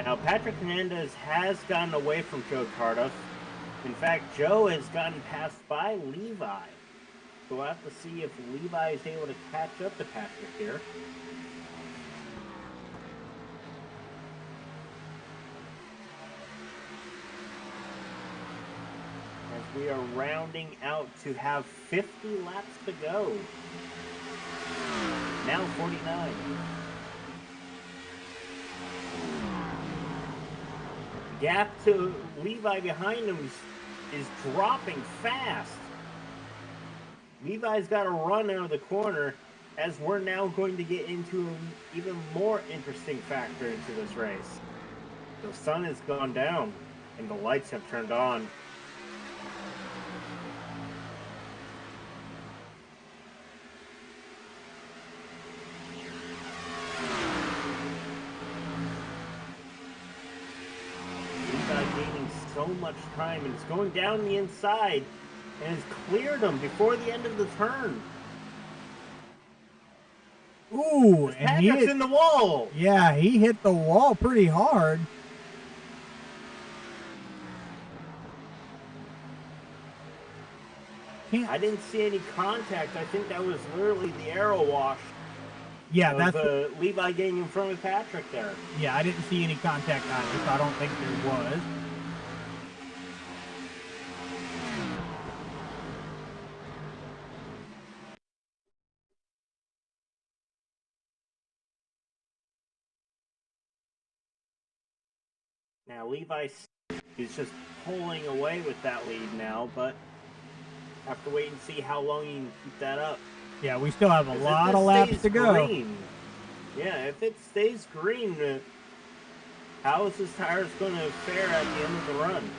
Now, Patrick Hernandez has gotten away from Joe Tardif. In fact, Joe has gotten passed by Levi. So we'll have to see if Levi is able to catch up to Patrick here. As we are rounding out to have 50 laps to go. Now 49. The gap to Levi behind him is dropping fast. Levi's got to run out of the corner, as we're now going to get into an even more interesting factor into this race. The sun has gone down and the lights have turned on. Levi gaining so much time, and it's going down the inside and has cleared him before the end of the turn. Ooh, and Patrick's in the wall. Yeah, he hit the wall pretty hard. can't. I didn't see any contact. I think that was literally the arrow wash Yeah, of that's Levi getting in front of Patrick there. yeah. I didn't see any contact either, so I don't think there was. Now Levi is just pulling away with that lead now, but have to wait and see how long he can keep that up. Yeah, we still have a 'Cause lot if of this laps stays to go. green, yeah, if it stays green, how is his tires going to fare at the end of the run?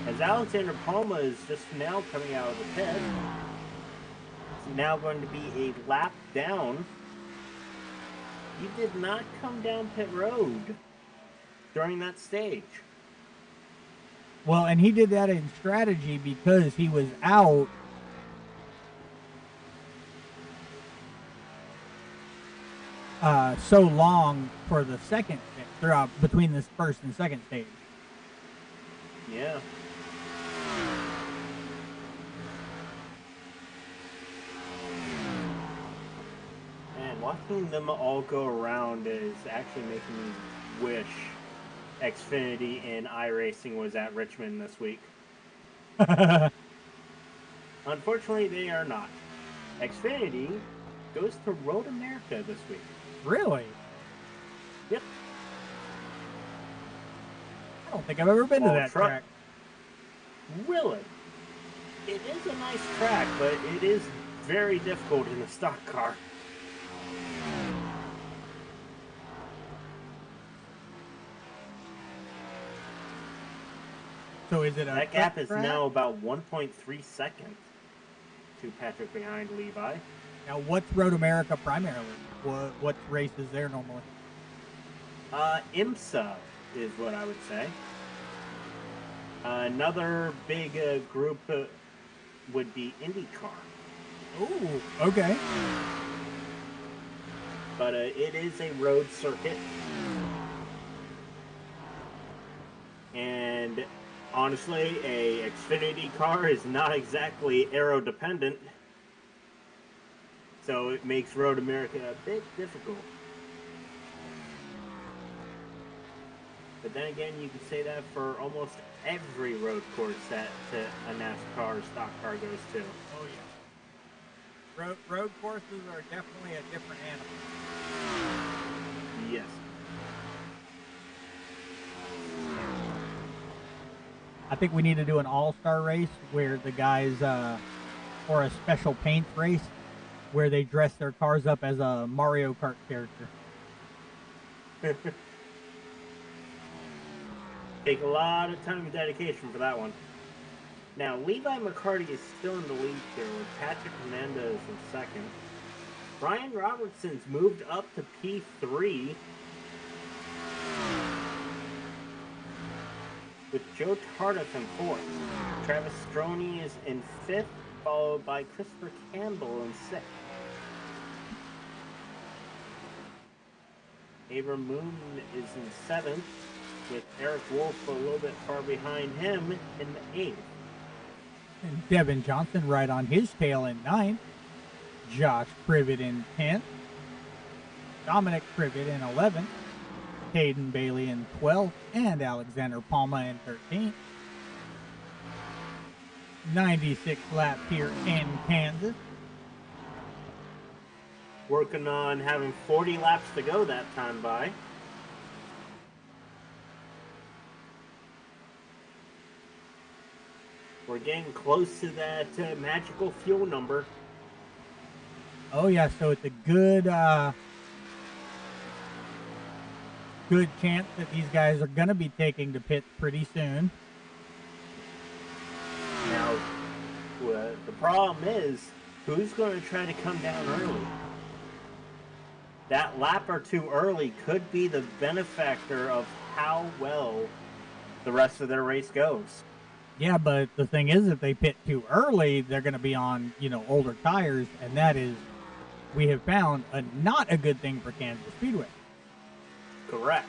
As Alexander Palma is just now coming out of the pit, it's now going to be a lap down. He did not come down pit road during that stage. Well, and he did that in strategy because he was out so long for the second throughout between this first and second stage. Yeah. And watching them all go around is actually making me wish Xfinity and iRacing was at Richmond this week. Unfortunately, they are not. Xfinity goes to Road America this week. Really? Yep. I don't think I've ever been to All that truck- track. Really? It is a nice track, but it is very difficult in a stock car. So is it a That gap cut is track? now about 1.3 seconds to Patrick behind Levi. Now, what's Road America primarily? What race is there normally? IMSA is what I would say. Another big group would be IndyCar. Ooh, okay. But it is a road circuit. And honestly, a Xfinity car is not exactly aero dependent. So it makes Road America a bit difficult. But then again, you can say that for almost every road course that a NASCAR stock car goes to. Oh yeah. Road courses are definitely a different animal. Yes. I think we need to do an all-star race where the guys, or a special paint race where they dress their cars up as a Mario Kart character. Take a lot of time and dedication for that one. Now, Levi McCarty is still in the lead here with Patrick Hernandez in second. Brian Robertson's moved up to P3 with Joe Tardif in fourth. Travis Stroney is in fifth, followed by Christopher Campbell in sixth. Abram Moon is in seventh, with Eric Wolf a little bit far behind him in the eighth. And Devin Johnson right on his tail in ninth. Josh Privet in 10th. Dominic Privet in 11th. Caden Bailey in 12th. And Alexander Palma in 13th. 96 laps here in Kansas. Working on having 40 laps to go that time by. We're getting close to that magical fuel number. Oh yeah, so it's a good good chance that these guys are going to be taking to pit pretty soon. Now, the problem is, who's going to try to come down early? That lap or two early could be the benefactor of how well the rest of their race goes. Yeah, but the thing is, if they pit too early, they're going to be on, older tires, and that is, we have found, not a good thing for Kansas Speedway. Correct.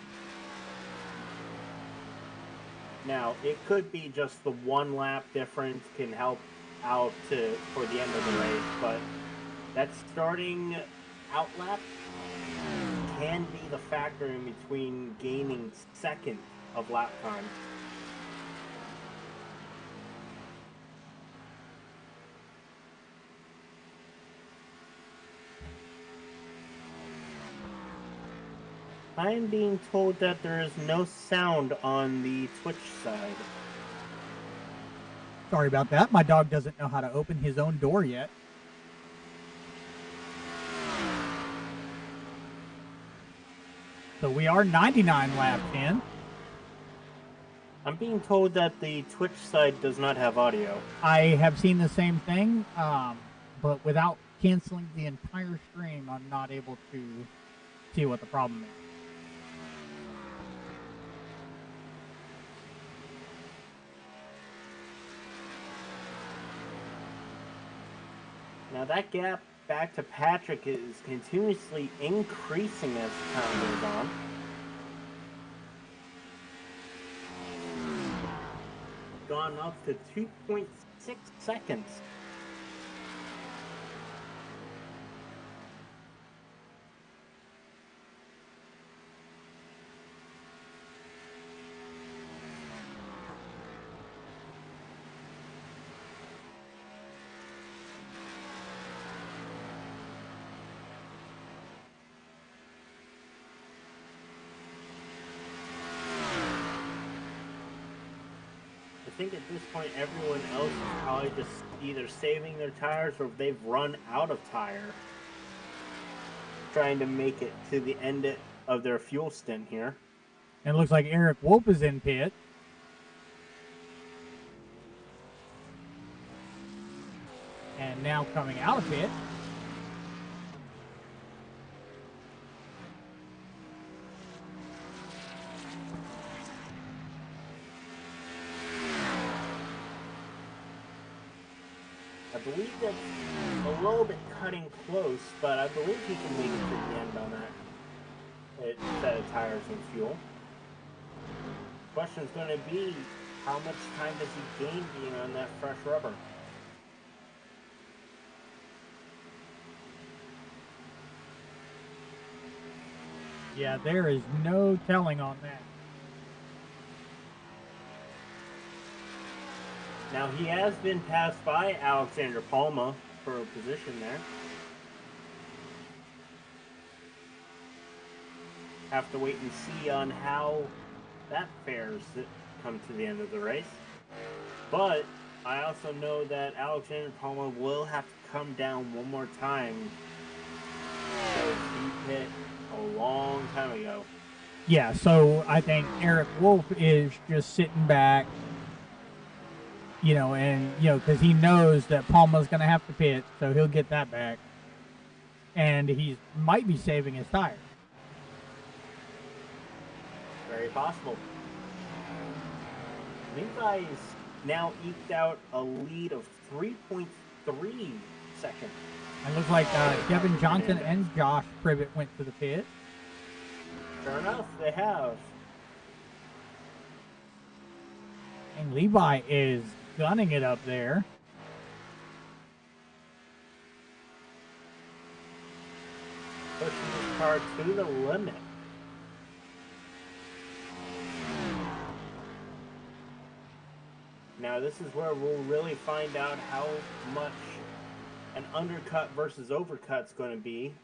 Now, it could be just the one lap difference can help out for the end of the race, but that starting out lap can be the factor in between gaining second of lap time. I am being told that there is no sound on the Twitch side. Sorry about that. My dog doesn't know how to open his own door yet. So we are 99 laps in. I'm being told that the Twitch side does not have audio. I have seen the same thing, but without canceling the entire stream, I'm not able to see what the problem is. Now that gap back to Patrick is continuously increasing as time goes on. Gone up to 2.6 seconds. I think at this point everyone else is probably just either saving their tires or they've run out of tire. Trying to make it to the end of their fuel stint here. And it looks like Eric Wolf is in pit. And now coming out of pit. I believe that's a little bit cutting close, but I believe he can make it to the end on that set of tires and fuel. Question's going to be, how much time does he gain being on that fresh rubber? Yeah, there is no telling on that. Now he has been passed by Alexander Palma for a position there. Have to wait and see on how that fares that come to the end of the race. But I also know that Alexander Palma will have to come down one more time. So he hit a long time ago. Yeah, so I think Eric Wolf is just sitting back, because he knows that Palma's going to have to pit, so he'll get that back. And he might be saving his tire. Very possible. Levi's now eked out a lead of 3.3 seconds. It looks like Kevin Johnson and Josh Privet went to the pit. Sure enough, they have. And Levi is gunning it up there. Pushing his car to the limit. Now this is where we'll really find out how much an undercut versus overcut's going to be.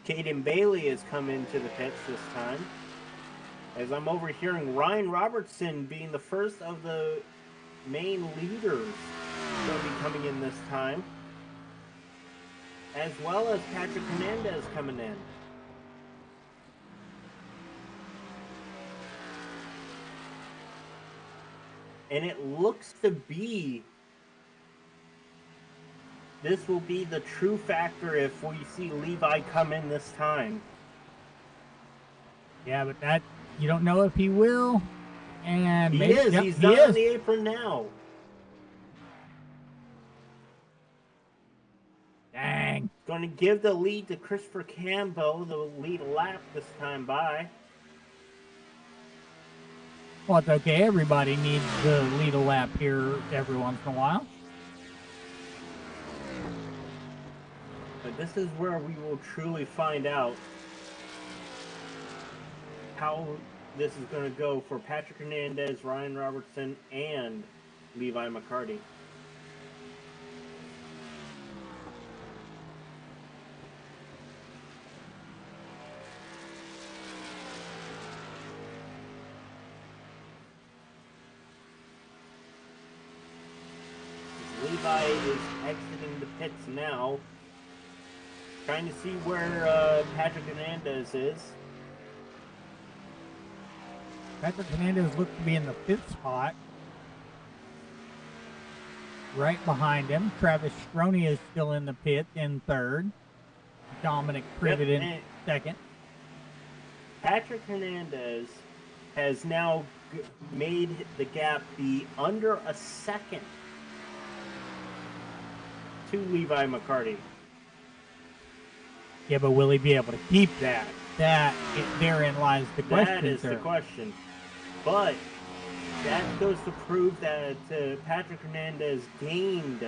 Caden Bailey has come into the pits this time. As I'm overhearing Ryan Robertson being the first of the main leaders going to be coming in this time. As well as Patrick Hernandez coming in. And it looks to be, this will be the true factor if we see Levi come in this time. Yeah, but that, you don't know if he will. And He maybe, is. Yep, He's he not is. on the apron now. Dang. Going to give the lead to Christopher Campbell, the lead lap this time by. Well, it's okay. Everybody needs to lead a lap here every once in a while. But this is where we will truly find out how this is going to go for Patrick Hernandez, Ryan Robertson, and Levi McCarty. Levi is exiting the pits now, trying to see where Patrick Hernandez is. Patrick Hernandez looked to be in the 5th spot. Right behind him, Travis Stroney is still in the pit in 3rd. Dominic Privet in 2nd. Patrick Hernandez has now made the gap be under a second to Levi McCarty. Yeah, but will he be able to keep that? Therein lies the question. That is the question. But that goes to prove that Patrick Hernandez gained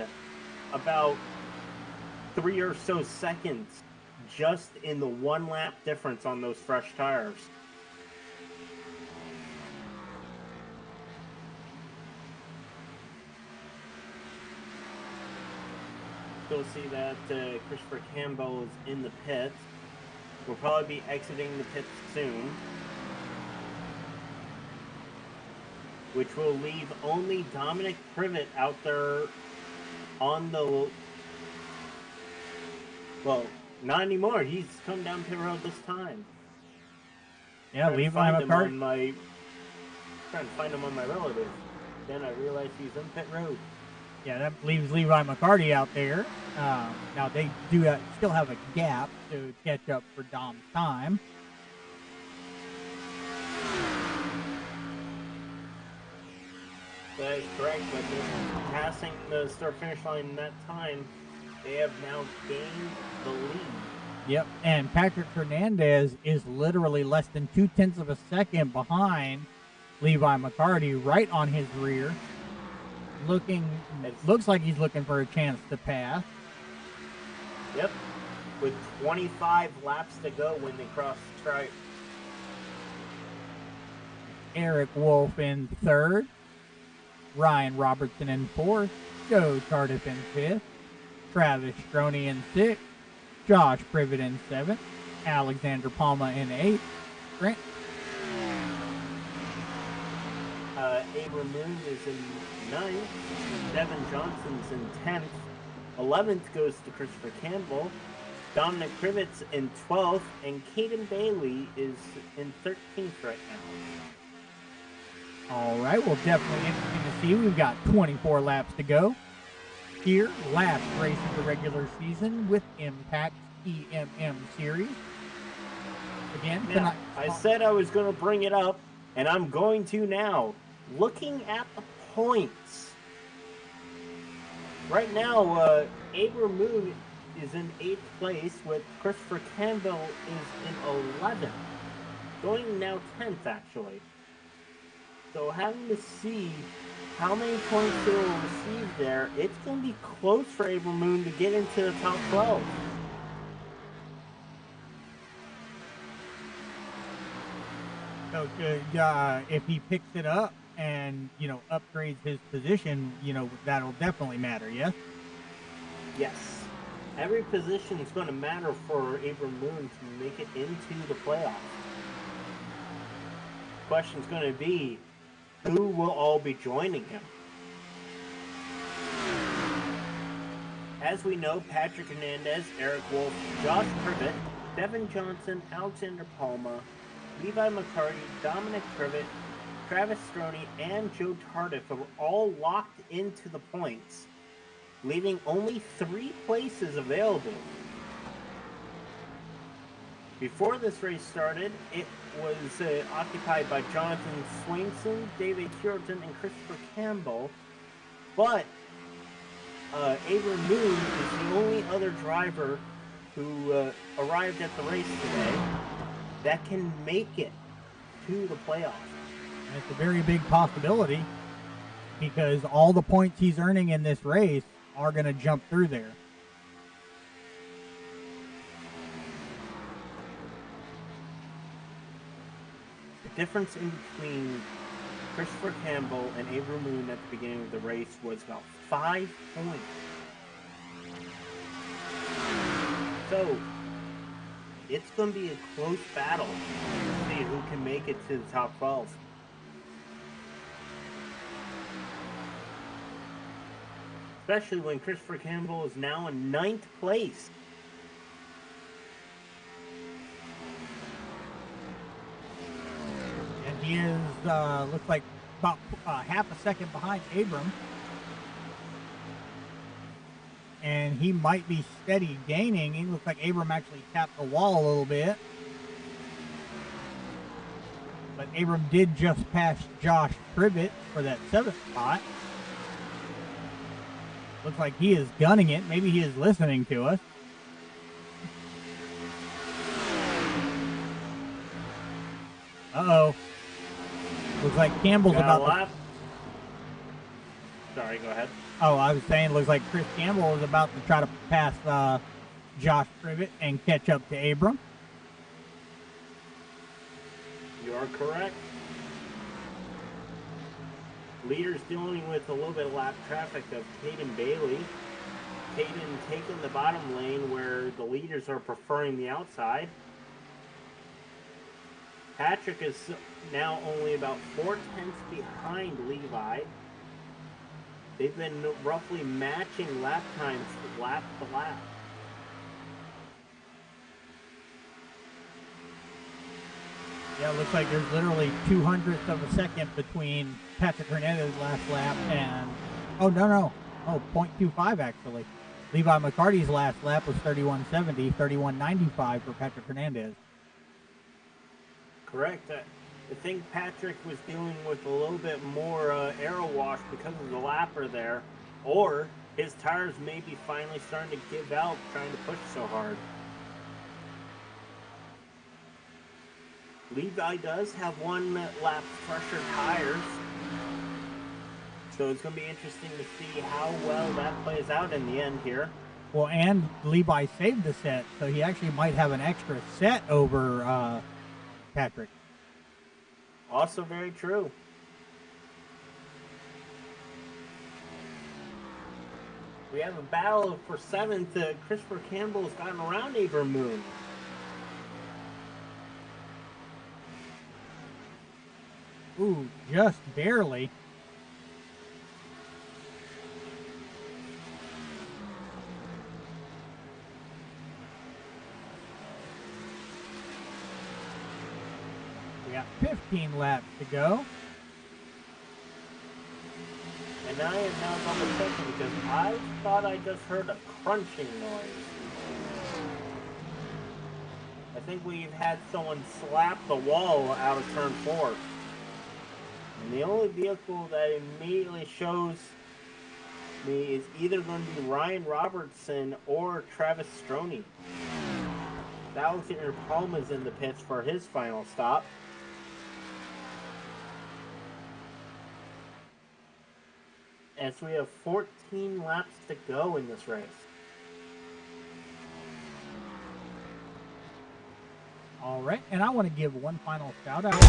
about 3 or so seconds just in the 1 lap difference on those fresh tires. Still see that Christopher Campbell is in the pits. Will probably be exiting the pits soon, which will leave only Dominic Privet out there on the... Well, not anymore. He's come down pit road this time. Yeah, Levi McCarty. Trying to find him on my relative. Then I realized he's in pit road. Yeah, that leaves Levi McCarty out there. Now they do still have a gap to catch up for Dom's time. That is correct, but passing the start-finish line in that time, they have now gained the lead. Yep, and Patrick Hernandez is literally less than 0.2 of a second behind Levi McCarty, right on his rear. Looks like he's looking for a chance to pass. Yep, with 25 laps to go when they cross the stripe. Eric Wolf in 3rd. Ryan Robertson in 4th. Joe Tardif in 5th. Travis Stroney in 6th. Josh Privet in 7th. Alexander Palma in 8th. Grant. Abram Moon is in 9th. Devin Johnson's in 10th. 11th goes to Christopher Campbell. Dominic Privet's in 12th. And Caden Bailey is in 13th right now. All right, well, definitely interesting to see. We've got 24 laps to go here. Last race of the regular season with Impact EMM Series. Again, now, I said I was going to bring it up, and I'm going to now. Looking at the points. Right now, Abram Moon is in 8th place, with Christopher Campbell is in 11th. Going now 10th, actually. So having to see how many points they will receive there, it's going to be close for Abram Moon to get into the top 12. So if he picks it up and, upgrades his position, that'll definitely matter, yes? Yes. Every position is going to matter for Abram Moon to make it into the playoffs. Question's going to be, who will all be joining him? As we know, Patrick Hernandez, Eric Wolf, Josh Privet, Devin Johnson, Alexander Palma, Levi McCarty, Dominic Privet, Travis Stroney, and Joe Tardif are all locked into the points, leaving only 3 places available. Before this race started, it was occupied by Jonathan Swainson, David Curitan, and Christopher Campbell, but Abram Moon is the only other driver who arrived at the race today that can make it to the playoffs. And it's a very big possibility because all the points he's earning in this race are going to jump through there. The difference in between Christopher Campbell and Abram Moon at the beginning of the race was about 5 points. So, it's going to be a close battle to see who can make it to the top 12. Especially when Christopher Campbell is now in 9th place. And he is, looks like about half a second behind Abram. And he might be steady gaining. He looks like Abram actually tapped the wall a little bit. But Abram did just pass Josh Privet for that 7th spot. Looks like he is gunning it. Maybe he is listening to us. Uh-oh. Looks like Campbell's about to... Sorry, go ahead. Oh, I was saying, looks like Chris Campbell is about to try to pass Josh Privet and catch up to Abram. You are correct. Leaders dealing with a little bit of lap traffic of Caden Bailey. Caden taking the bottom lane where the leaders are preferring the outside. Patrick is now only about 4 tenths behind Levi. They've been roughly matching lap times lap to lap. Yeah, it looks like there's literally 200ths of a second between Patrick Hernandez's last lap and... Oh, no. Oh, 0.25 actually. Levi McCarty's last lap was 31.70, 31.95 for Patrick Hernandez. Correct. I think Patrick was dealing with a little bit more aero wash because of the lapper there, or his tires may be finally starting to give out trying to push so hard. Levi does have 1 lap fresher tires, so it's going to be interesting to see how well that plays out in the end here. Well, and Levi saved the set, so he actually might have an extra set over Patrick. Also very true. We have a battle for 7th. Christopher Campbell has gotten around Abram Moon. Ooh, just barely. We got 15 laps to go. And I am now double checking because I thought I just heard a crunching noise. I think we've had someone slap the wall out of turn 4. And the only vehicle that immediately shows me is either going to be Ryan Robertson or Travis Stroney. Alexander Palmer's in the pits for his final stop. As we have 14 laps to go in this race. All right, and I want to give one final shout out.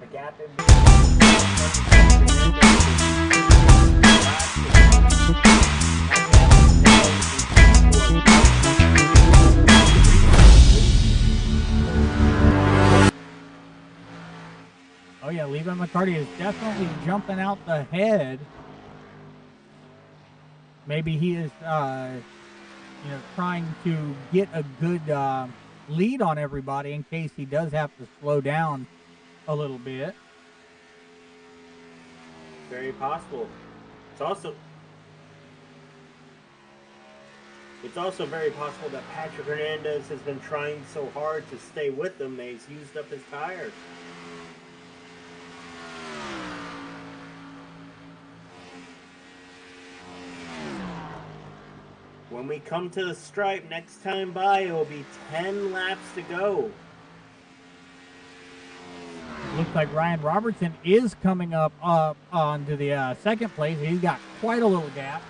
The gap in Oh yeah, Levi McCarty is definitely jumping out the head. Maybe he is, trying to get a good lead on everybody in case he does have to slow down a little bit. Very possible. It's also very possible that Patrick Hernandez has been trying so hard to stay with them that he's used up his tires. When we come to the stripe next time by, it will be 10 laps to go. Looks like Ryan Robertson is coming up onto the second place. He's got quite a little gap.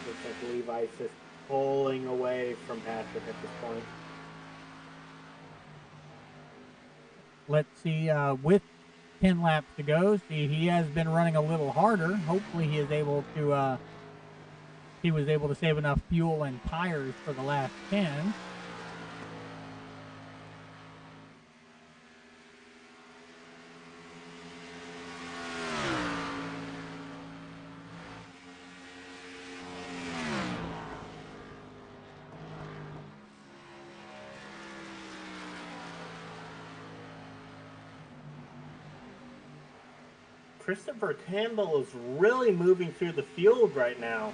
Looks like Levi's just pulling away from Patrick at this point. Let's see, with 10 laps to go, see, he has been running a little harder. Hopefully he was able to save enough fuel and tires for the last 10. Christopher Campbell is really moving through the field right now.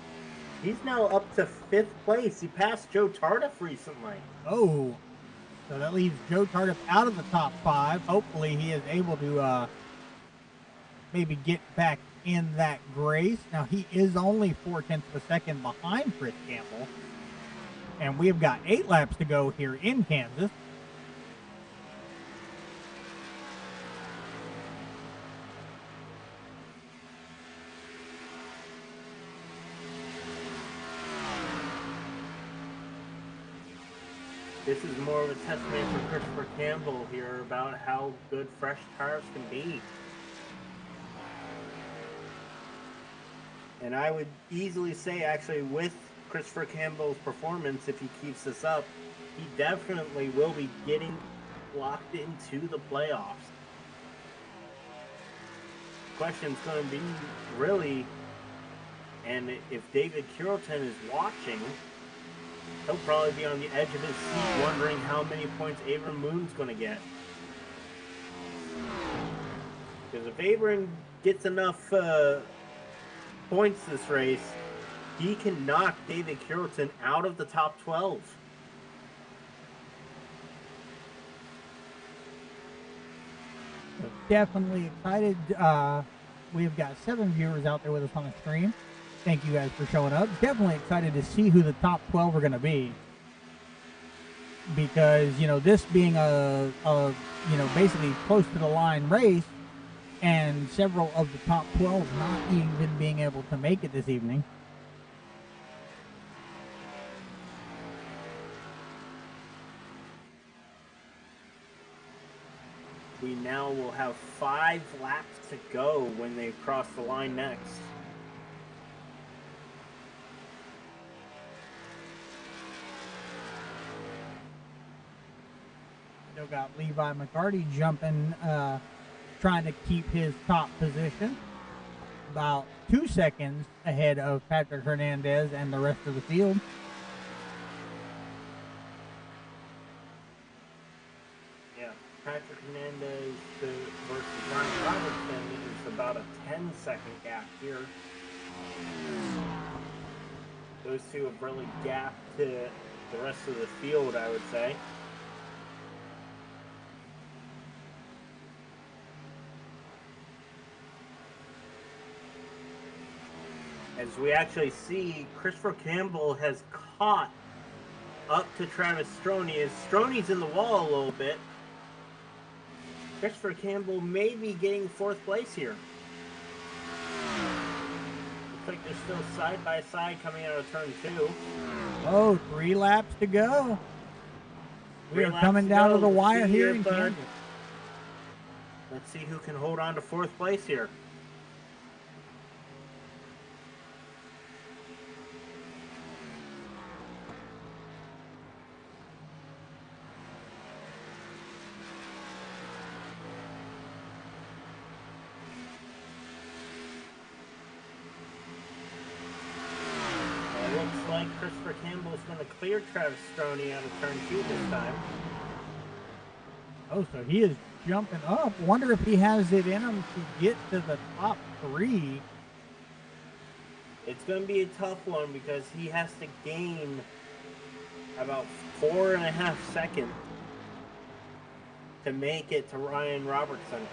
He's now up to 5th place. He passed Joe Tardif recently. Oh, so that leaves Joe Tardif out of the top 5. Hopefully he is able to maybe get back in that grace. Now he is only 0.4 of a second behind Chris Campbell. And we've got 8 laps to go here in Kansas. This is more of a testament for Christopher Campbell here about how good fresh tires can be. And I would easily say, actually, with Christopher Campbell's performance, if he keeps this up, he definitely will be getting locked into the playoffs. The question's going to be really, and if David Curleton is watching, he'll probably be on the edge of his seat wondering how many points Abram Moon's going to get. Because if Abram gets enough points this race, he can knock David Curleton out of the top 12. Definitely excited. We've got 7 viewers out there with us on the stream. Thank you guys for showing up. Definitely excited to see who the top 12 are going to be. Because, you know, this being a basically close to the line race, and several of the top 12 not even being able to make it this evening. We now will have 5 laps to go when they cross the line next. Still got Levi McCarty jumping, trying to keep his top position. About 2 seconds ahead of Patrick Hernandez and the rest of the field. Yeah, Patrick Hernandez versus Ryan Robertson is about a 10-second gap here. Those two have really gapped to the rest of the field, I would say. As we actually see, Christopher Campbell has caught up to Travis Stroney. As Stroney's in the wall a little bit, Christopher Campbell may be getting 4th place here. Looks like they're still side by side coming out of turn 2. Oh, 3 laps to go. We are coming down to the wire here in Kansas. Let's see who can hold on to 4th place here. Christopher Campbell's going to clear Travis Stroney out of turn 2 this time. Oh, so he is jumping up. Wonder if he has it in him to get to the top 3. It's going to be a tough one because he has to gain about 4.5 seconds to make it to Ryan Robertson.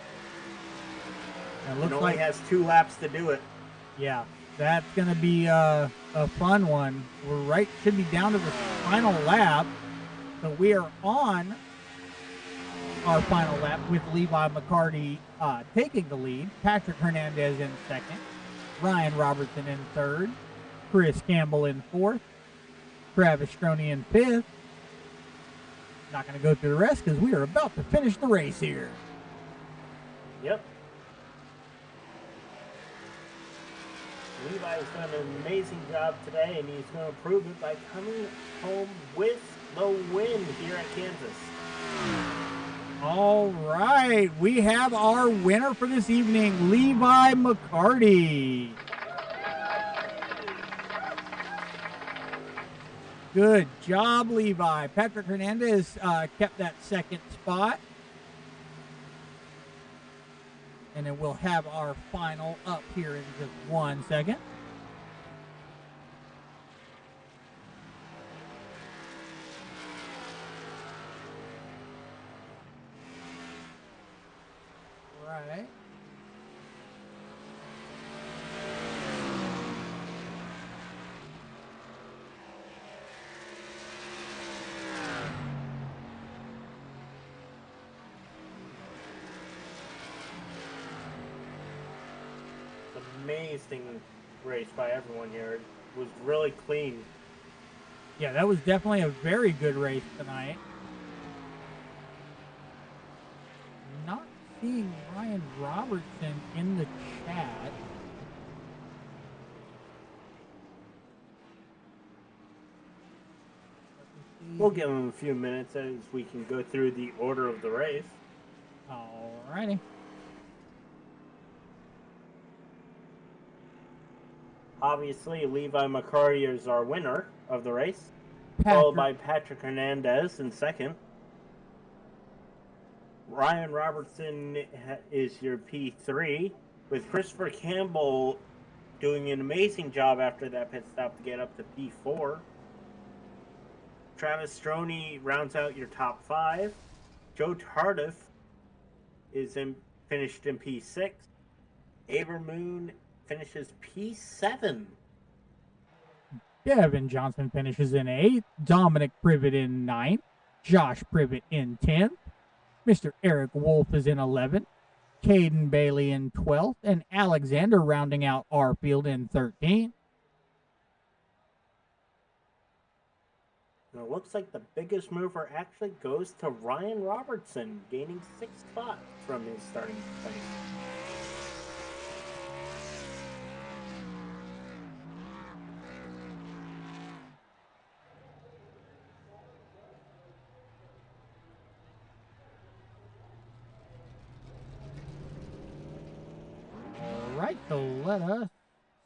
It looks only like has 2 laps to do it. Yeah, that's going to be a fun one. We're should be down to the final lap. So we are on our final lap with Levi McCarty taking the lead. Patrick Hernandez in second. Ryan Robertson in third. Chris Campbell in fourth. Travis Stroney in fifth. Not going to go through the rest because we are about to finish the race here. Yep. Levi's done an amazing job today, and he's going to prove it by coming home with the win here at Kansas. All right, we have our winner for this evening, Levi McCarty. Good job, Levi. Patrick Hernandez kept that second spot. And then we'll have our final up here in just 1 second. Right. Amazing race by everyone here. It was really clean. Yeah, that was definitely a very good race tonight. Not seeing Ryan Robertson in the chat. We'll give him a few minutes as we can go through the order of the race. Alrighty. Obviously, Levi McCarty is our winner of the race, followed by Patrick Hernandez in second. Ryan Robertson is your P3, with Christopher Campbell doing an amazing job after that pit stop to get up to P4. Travis Stroney rounds out your top 5. Joe Tardif is finished in P6. Aver Moon finishes P7. Devin Johnson finishes in 8th. Dominic Privet in 9th. Josh Privet in 10th. Mr. Eric Wolf is in 11th. Caden Bailey in 12th. And Alexander rounding out our field in 13th. It looks like the biggest mover actually goes to Ryan Robertson, gaining 6 spots from his starting place. All right, so let us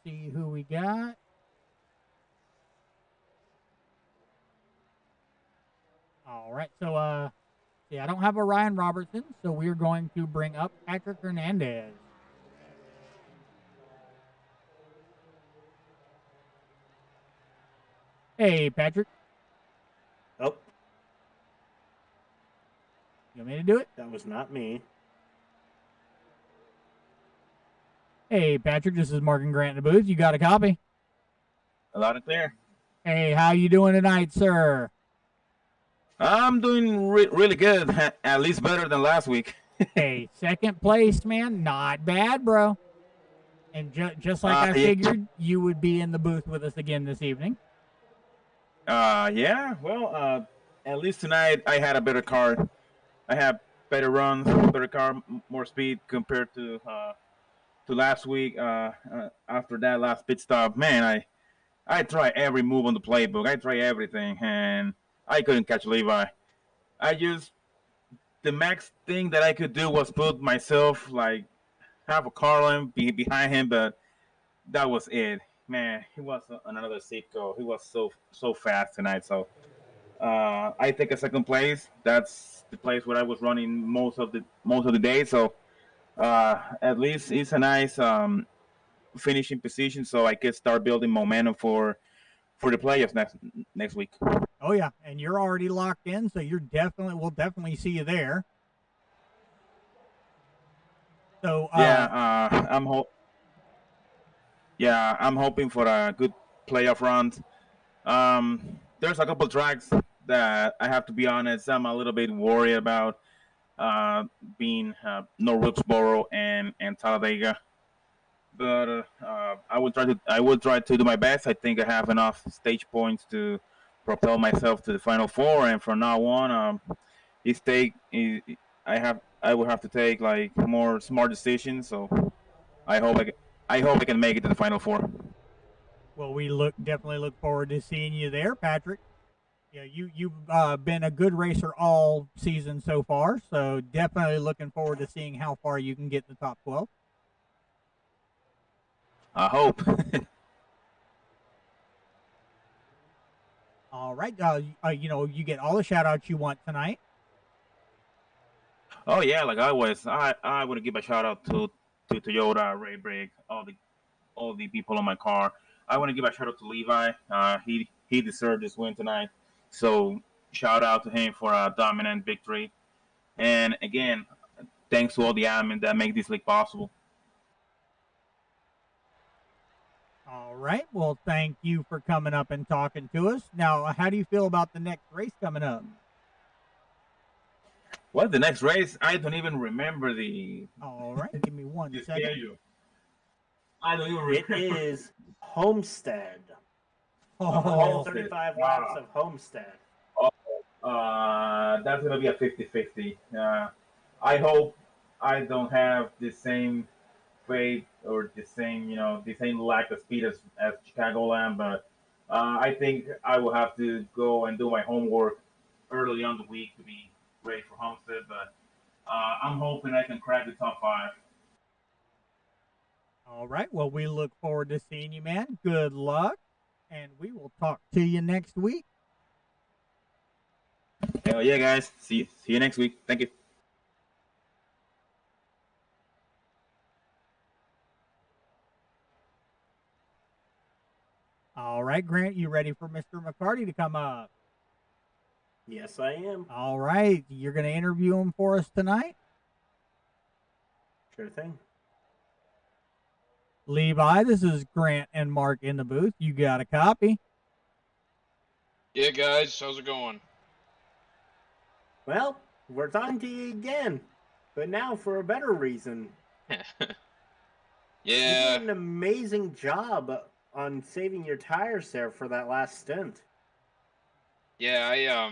see who we got. All right, so yeah, I don't have a Ryan Robertson, so we're going to bring up Patrick Hernandez. Hey, Patrick. Oh. You want me to do it? That was not me. Hey, Patrick, this is Mark and Grant in the booth. You got a copy? Loud and clear. Hey, how you doing tonight, sir? I'm doing really good, at least better than last week. Hey, second place, man. Not bad, bro. And just like I figured, you would be in the booth with us again this evening. Yeah, well, at least tonight I had a better car. I have better runs, better car, more speed compared to last week. After that last pit stop, man, I tried every move on the playbook. I tried everything, and I couldn't catch Levi. The max thing that I could do was put myself like half a car length behind him, but that was it. man, he was another Sitco. He was so fast tonight. So I take a second place. That's the place where I was running most of the day. So at least it's a nice finishing position, so I can start building momentum for the playoffs next week. Oh yeah, and you're already locked in, so we'll definitely see you there. So Yeah, I'm hoping for a good playoff run. There's a couple tracks that I have to be honest, I'm a little bit worried about, uh, being North Wilkesboro and Talladega. But I will try to do my best. I think I have enough stage points to propel myself to the final four, and from now on, it's take I will have to take like more smart decisions. So I hope I can make it to the final four. well, we definitely look forward to seeing you there, Patrick. Yeah, you've been a good racer all season so far, so definitely looking forward to seeing how far you can get in the top 12. I hope. All right, you get all the shout outs you want tonight. Oh yeah, like always, I want to give a shout out to Toyota, Ray Briggs, all the people on my car. I want to give a shout out to Levi. He deserved this win tonight. So shout out to him for a dominant victory. And again, thanks to all the admin that make this league possible. All right, well, thank you for coming up and talking to us. Now, how do you feel about the next race coming up? What the next race? I don't even remember All right, give me one the second. schedule. I don't even It remember. is Homestead. Oh, 135 laps of Homestead. That's gonna be a 50-50. I hope I don't have the same fate or the same lack of speed as Chicagoland, but I think I will have to go and do my homework early on the week to be ready for Homestead. But I'm hoping I can crack the top five. all right, well, we look forward to seeing you, man. Good luck, and we will talk to you next week. Hell yeah, guys! See you next week. Thank you. All right, Grant, you ready for Mr. McCarty to come up? Yes, I am. All right, you're going to interview him for us tonight? Sure thing. Levi, this is Grant and Mark in the booth. You got a copy? Yeah, guys, how's it going? Well, we're talking to you again, but now for a better reason. You Yeah, did an amazing job on saving your tires there for that last stint. yeah,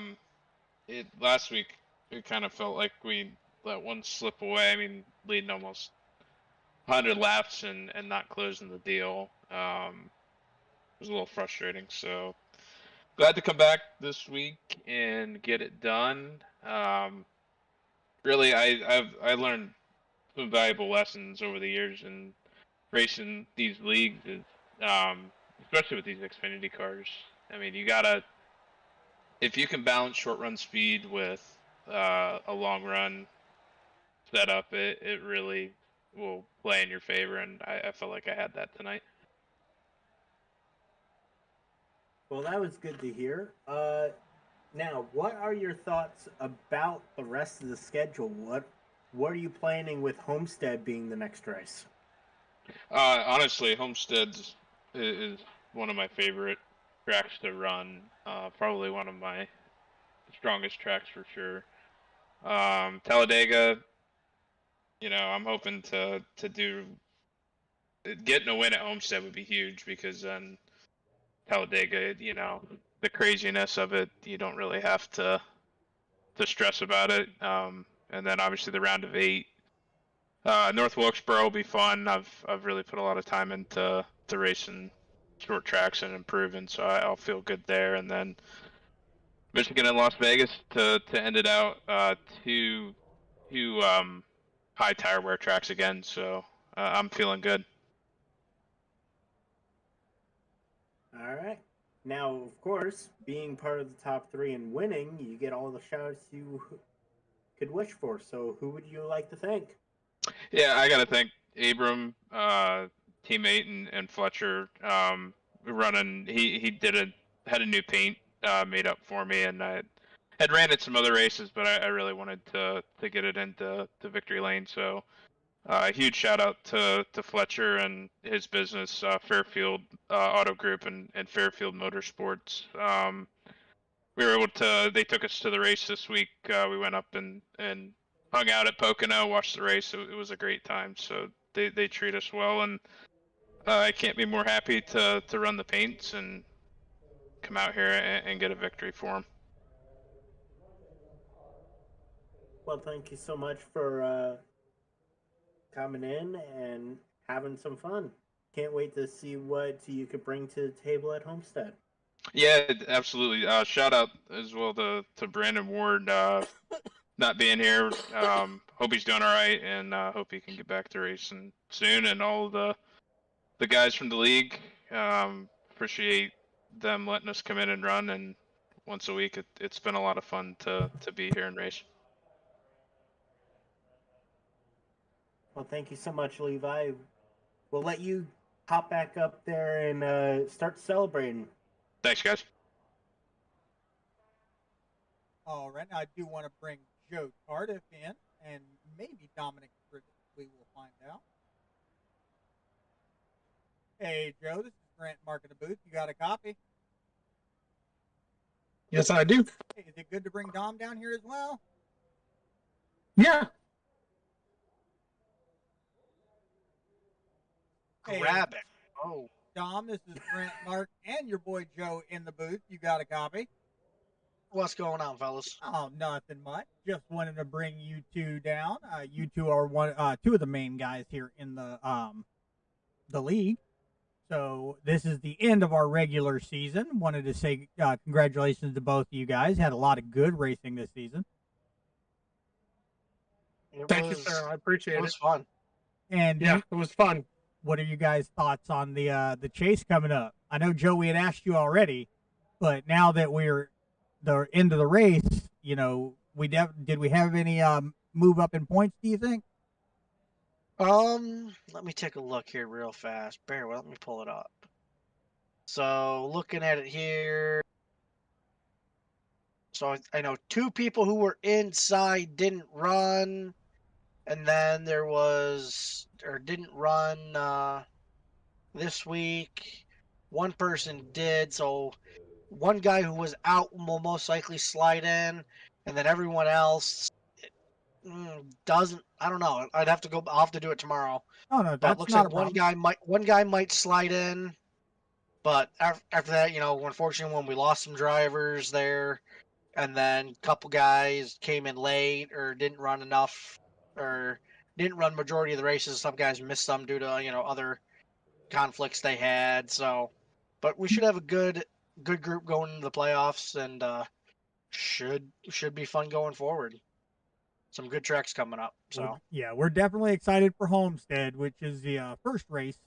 it last week it kind of felt like we let one slip away. I mean, leading almost 100 laps and not closing the deal. It was a little frustrating. So glad to come back this week and get it done. Really, I learned some valuable lessons over the years in racing these leagues, is, especially with these Xfinity cars. I mean, you gotta if you can balance short run speed with a long run setup, it really will play in your favor, and I felt like I had that tonight. Well, that was good to hear. Now, what are your thoughts about the rest of the schedule? What are you planning with Homestead being the next race? Honestly, Homestead's is one of my favorite tracks to run. Probably one of my strongest tracks for sure. Talladega, I'm hoping to do getting a win at Homestead would be huge because then Talladega, the craziness of it, you don't really have to stress about it. And then obviously the round of eight, North Wilkesboro will be fun. I've really put a lot of time into racing short tracks and improving, so I'll feel good there. And then Michigan and Las Vegas to end it out. Two high tire wear tracks again, so I'm feeling good. All right. Now, of course, being part of the top three and winning, you get all the shoutouts you could wish for. So, who would you like to thank? Yeah, I gotta thank Abram, teammate, and Fletcher. Running, he had a new paint made up for me, and I had ran it some other races, but I really wanted to get it into victory lane. So huge shout out to Fletcher and his business, Fairfield Auto Group and Fairfield Motorsports. We were able to. They took us to the race this week. We went up and hung out at Pocono, watched the race. It was a great time. So they treat us well, and I can't be more happy to run the paints and come out here and get a victory for them. Well, thank you so much for coming in and having some fun. Can't wait to see what you could bring to the table at Homestead. Yeah, absolutely. Shout out as well to Brandon Ward not being here. Hope he's doing all right, and hope he can get back to racing soon. And all the guys from the league, appreciate them letting us come in and run. And once a week, it's been a lot of fun to be here and race. Well, thank you so much, Levi. We'll let you hop back up there and start celebrating. Thanks, guys. All right, now I do want to bring Joe Cardiff in, and maybe Dominic Privet. We will find out. Hey, Joe, this is Grant Mark in the booth. You got a copy? Yes, I do. Hey, is it good to bring Dom down here as well? Yeah. Hey, Grab it. Oh. Dom, this is Grant Mark and your boy Joe in the booth. You got a copy? What's going on, fellas? Oh, nothing much. Just wanted to bring you two down. You two are two of the main guys here in the league. So this is the end of our regular season. Wanted to say congratulations to both of you guys. Had a lot of good racing this season. Thank you, sir. I appreciate it. It was fun. And yeah, it was fun. What are you guys' thoughts on the chase coming up? I know Joe, we had asked you already, but now that we're the end of the race, you know, did we have any move up in points? Do you think? Let me take a look here real fast. Bear with, let me pull it up. So looking at it here, so I know two people who were inside didn't run, and then there was or didn't run this week. One person did, so one guy who was out will most likely slide in, and then everyone else doesn't. I don't know. I'd have to go. I'll have to do it tomorrow. Oh no, But that's looks not like a problem. one guy might slide in, but after that, you know, unfortunately, when we lost some drivers there, and then a couple guys came in late or didn't run enough, or didn't run majority of the races. Some guys missed some due to other conflicts they had. So, but we should have a good group going into the playoffs, and should be fun going forward. Some good tracks coming up. So Well, yeah, we're definitely excited for Homestead, which is the first race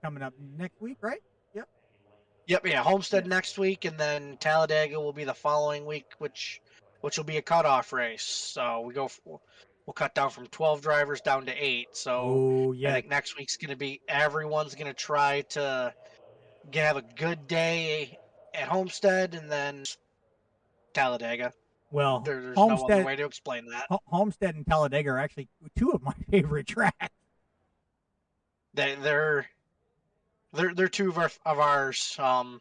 coming up next week, right? Yep. yep, yeah, Homestead Yes. next week, and then Talladega will be the following week, which will be a cutoff race. So we'll cut down from 12 drivers down to 8. So Oh I yeah. think next week's going to be everyone's going to try to have a good day at Homestead, and then Talladega. Well, There's no other way to explain that. Homestead and Talladega are actually two of my favorite tracks. They're two of ours. I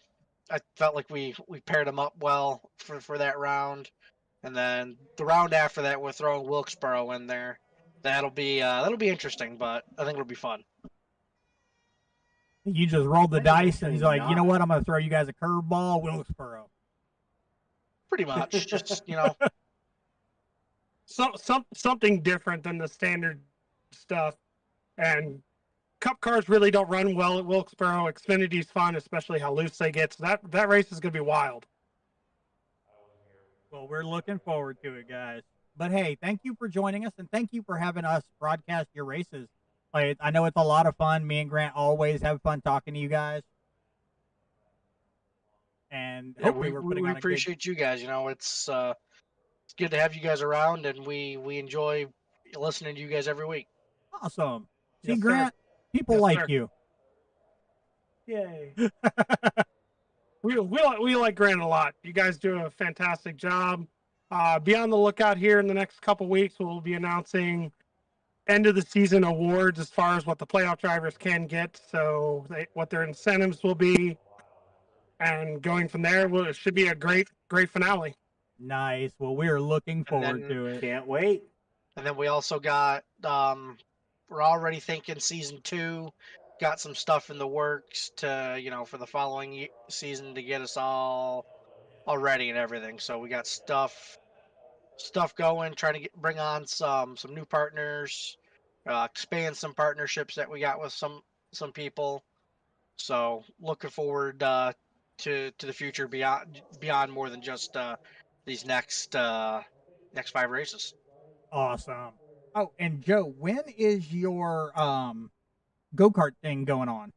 felt like we paired them up well for that round, and then the round after that we're throwing Wilkesboro in there. That'll be interesting, but I think it'll be fun. You just rolled the I think dice, and he's like, you know not. what? I'm going to throw you guys a curveball, Wilkesboro. Pretty much, just something different than the standard stuff. And Cup cars really don't run well at Wilkesboro. Xfinity's fun, especially how loose they get. So that race is going to be wild. Well, we're looking forward to it, guys. But hey, thank you for joining us, and thank you for having us broadcast your races. Like, I know it's a lot of fun. Me and Grant always have fun talking to you guys. and Yeah, hopefully we, we're we putting we on a good. appreciate you guys. You know, it's good to have you guys around, and we enjoy listening to you guys every week. Awesome. See, Yes, sir. Grant, people Yes, like sir. you. Yay. We like Grant a lot. You guys do a fantastic job. Be on the lookout here in the next couple weeks. We'll be announcing end of the season awards as far as what the playoff drivers can get. So what their incentives will be, and going from there, it should be a great finale. Nice. Well, we are looking forward then- to it. Can't wait. And then we also got we're already thinking season 2. Got some stuff in the works to for the following season to get us all ready and everything. So we got stuff going, trying to bring on some new partners, expand some partnerships that we got with some people. So looking forward to the future beyond more than just these next 5 races. Awesome. Oh, and Joe, when is your go-kart thing going on?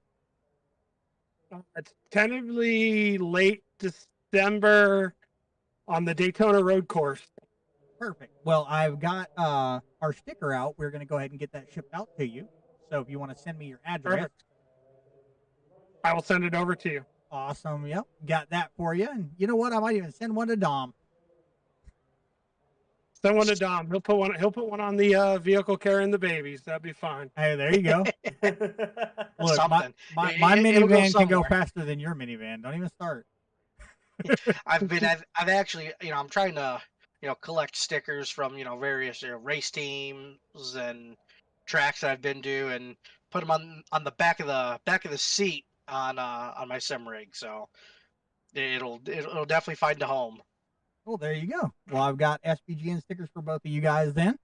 It's tentatively late December on the Daytona Road Course. Perfect. Well, I've got our sticker out. We're going to go ahead and get that shipped out to you. So if you want to send me your address. Perfect. I will send it over to you. Awesome. Yep. Got that for you. And you know what? I might even send one to Dom. Send one to Dom. He'll put one on the vehicle carrying the babies. That'd be fine. Hey, there you go. Look, Something. my It'll go minivan can go somewhere. faster than your minivan. Don't even start. I've actually, I'm trying to, collect stickers from, various race teams and tracks that I've been to, and put them on the back of the seat on my sim rig. So it'll definitely find a home. Well, there you go. Well, I've got SPGN stickers for both of you guys then.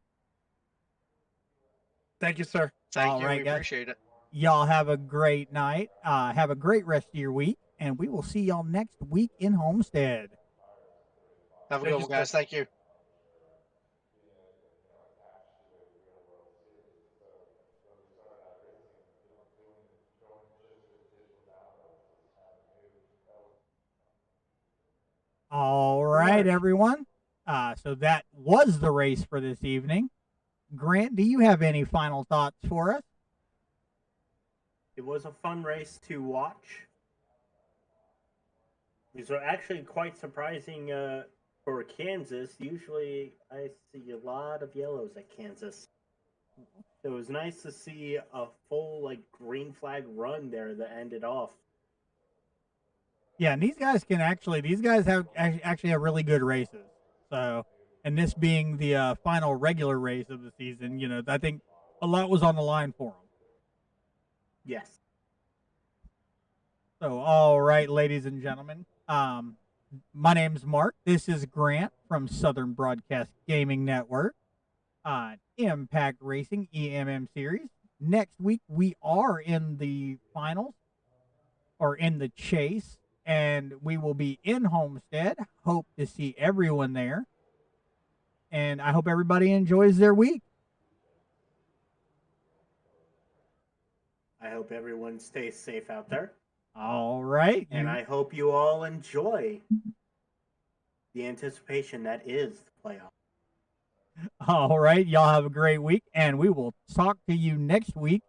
Thank you, sir. Thank All you. right, We guys. appreciate it. Y'all have a great night. Have a great rest of your week, and we will see y'all next week in Homestead. Have a Thank good you, one, guys. sir. Thank you. All right, everyone. So that was the race for this evening. Grant, do you have any final thoughts for us? It was a fun race to watch. These are actually quite surprising for Kansas. Usually I see a lot of yellows at Kansas. So it was nice to see a full green flag run there that ended off. Yeah, and these guys have actually have really good races. So, and this being the final regular race of the season, I think a lot was on the line for them. Yes. So, all right, ladies and gentlemen, my name's Mark. This is Grant from Southern Broadcast Gaming Network on Impact Racing EMM Series. Next week, we are in the finals or in the chase, and we will be in Homestead. Hope to see everyone there. And I hope everybody enjoys their week. I hope everyone stays safe out there. All right. And I hope you all enjoy the anticipation that is the playoff. All right. Y'all have a great week, and we will talk to you next week